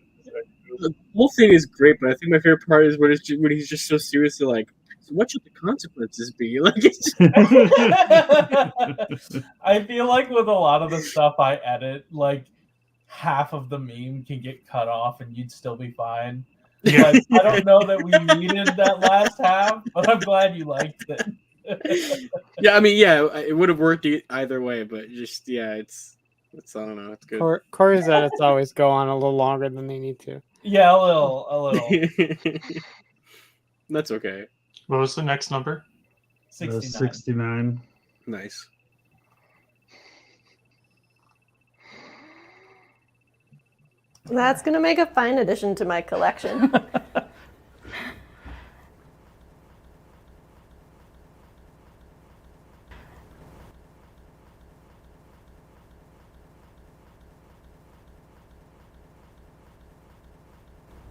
C: The whole thing is great, but I think my favorite part is when he's just so seriously like, so what should the consequences be? Like, it's just...
D: I feel like with a lot of the stuff I edit, like half of the meme can get cut off and you'd still be fine.
F: Yeah.
D: Like, I don't know that we needed that last half, but I'm glad you liked it.
C: Yeah, I mean, yeah, it would have worked either way, but just it's I don't know, it's good.
E: Corey's edits always go on a little longer than they need to.
D: Yeah, a little.
C: That's okay.
F: What was the next number?
D: 69.
B: 69.
C: Nice.
H: That's going to make a fine addition to my collection.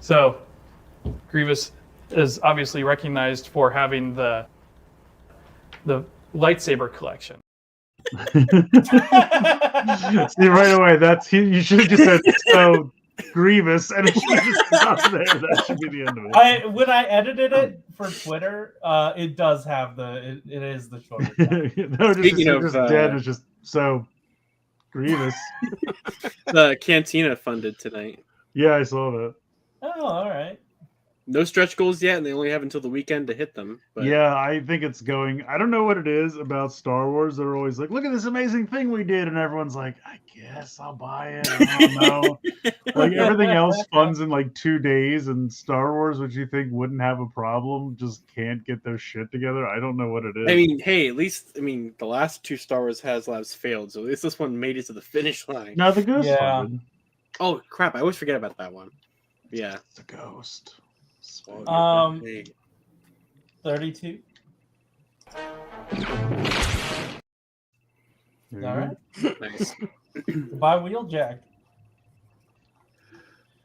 I: So, Grievous is obviously recognized for having the lightsaber collection.
B: See, right away, you should have just said so Grievous, and it should have just stopped there. That should be the end of it.
D: When I edited it for Twitter, it does have it is the shorter.
B: No,
C: Speaking of,
B: just dead. It's just so Grievous.
C: The Cantina funded tonight.
B: Yeah, I saw that.
D: Oh, all right.
C: No stretch goals yet, and they only have until the weekend to hit them. But...
B: Yeah, I think it's going. I don't know what it is about Star Wars. They're always like, "Look at this amazing thing we did," and everyone's like, "I guess I'll buy it." I don't know. Like everything else funds in like 2 days, and Star Wars, which you think wouldn't have a problem, just can't get their shit together. I don't know what it is.
C: I mean, hey, at least the last 2 Star Wars HasLabs failed, so at least this one made it to the finish line.
B: No, the Ghost funded.
C: Oh crap! I always forget about that one. Yeah,
B: the Ghost.
D: 32. All right.
C: Nice.
D: Buy Wheeljack.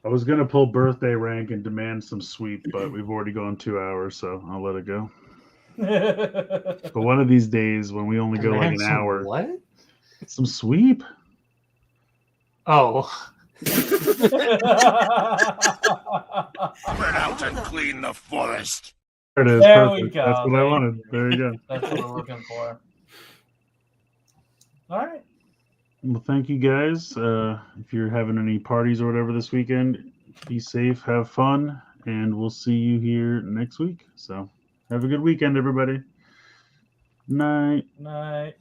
B: I was gonna pull birthday rank and demand some sweep, but we've already gone 2 hours, so I'll let it go. But one of these days, when we only go like an hour,
F: what?
B: Some sweep.
F: Oh.
J: Burn out and clean the forest.
B: There it is.
D: There
B: Perfect.
D: we go.
B: That's what I wanted. There you go.
D: That's what we're looking for. All right.
B: Well, thank you guys. If you're having any parties or whatever this weekend, be safe, have fun, and we'll see you here next week. So have a good weekend, everybody. Night.
D: Night.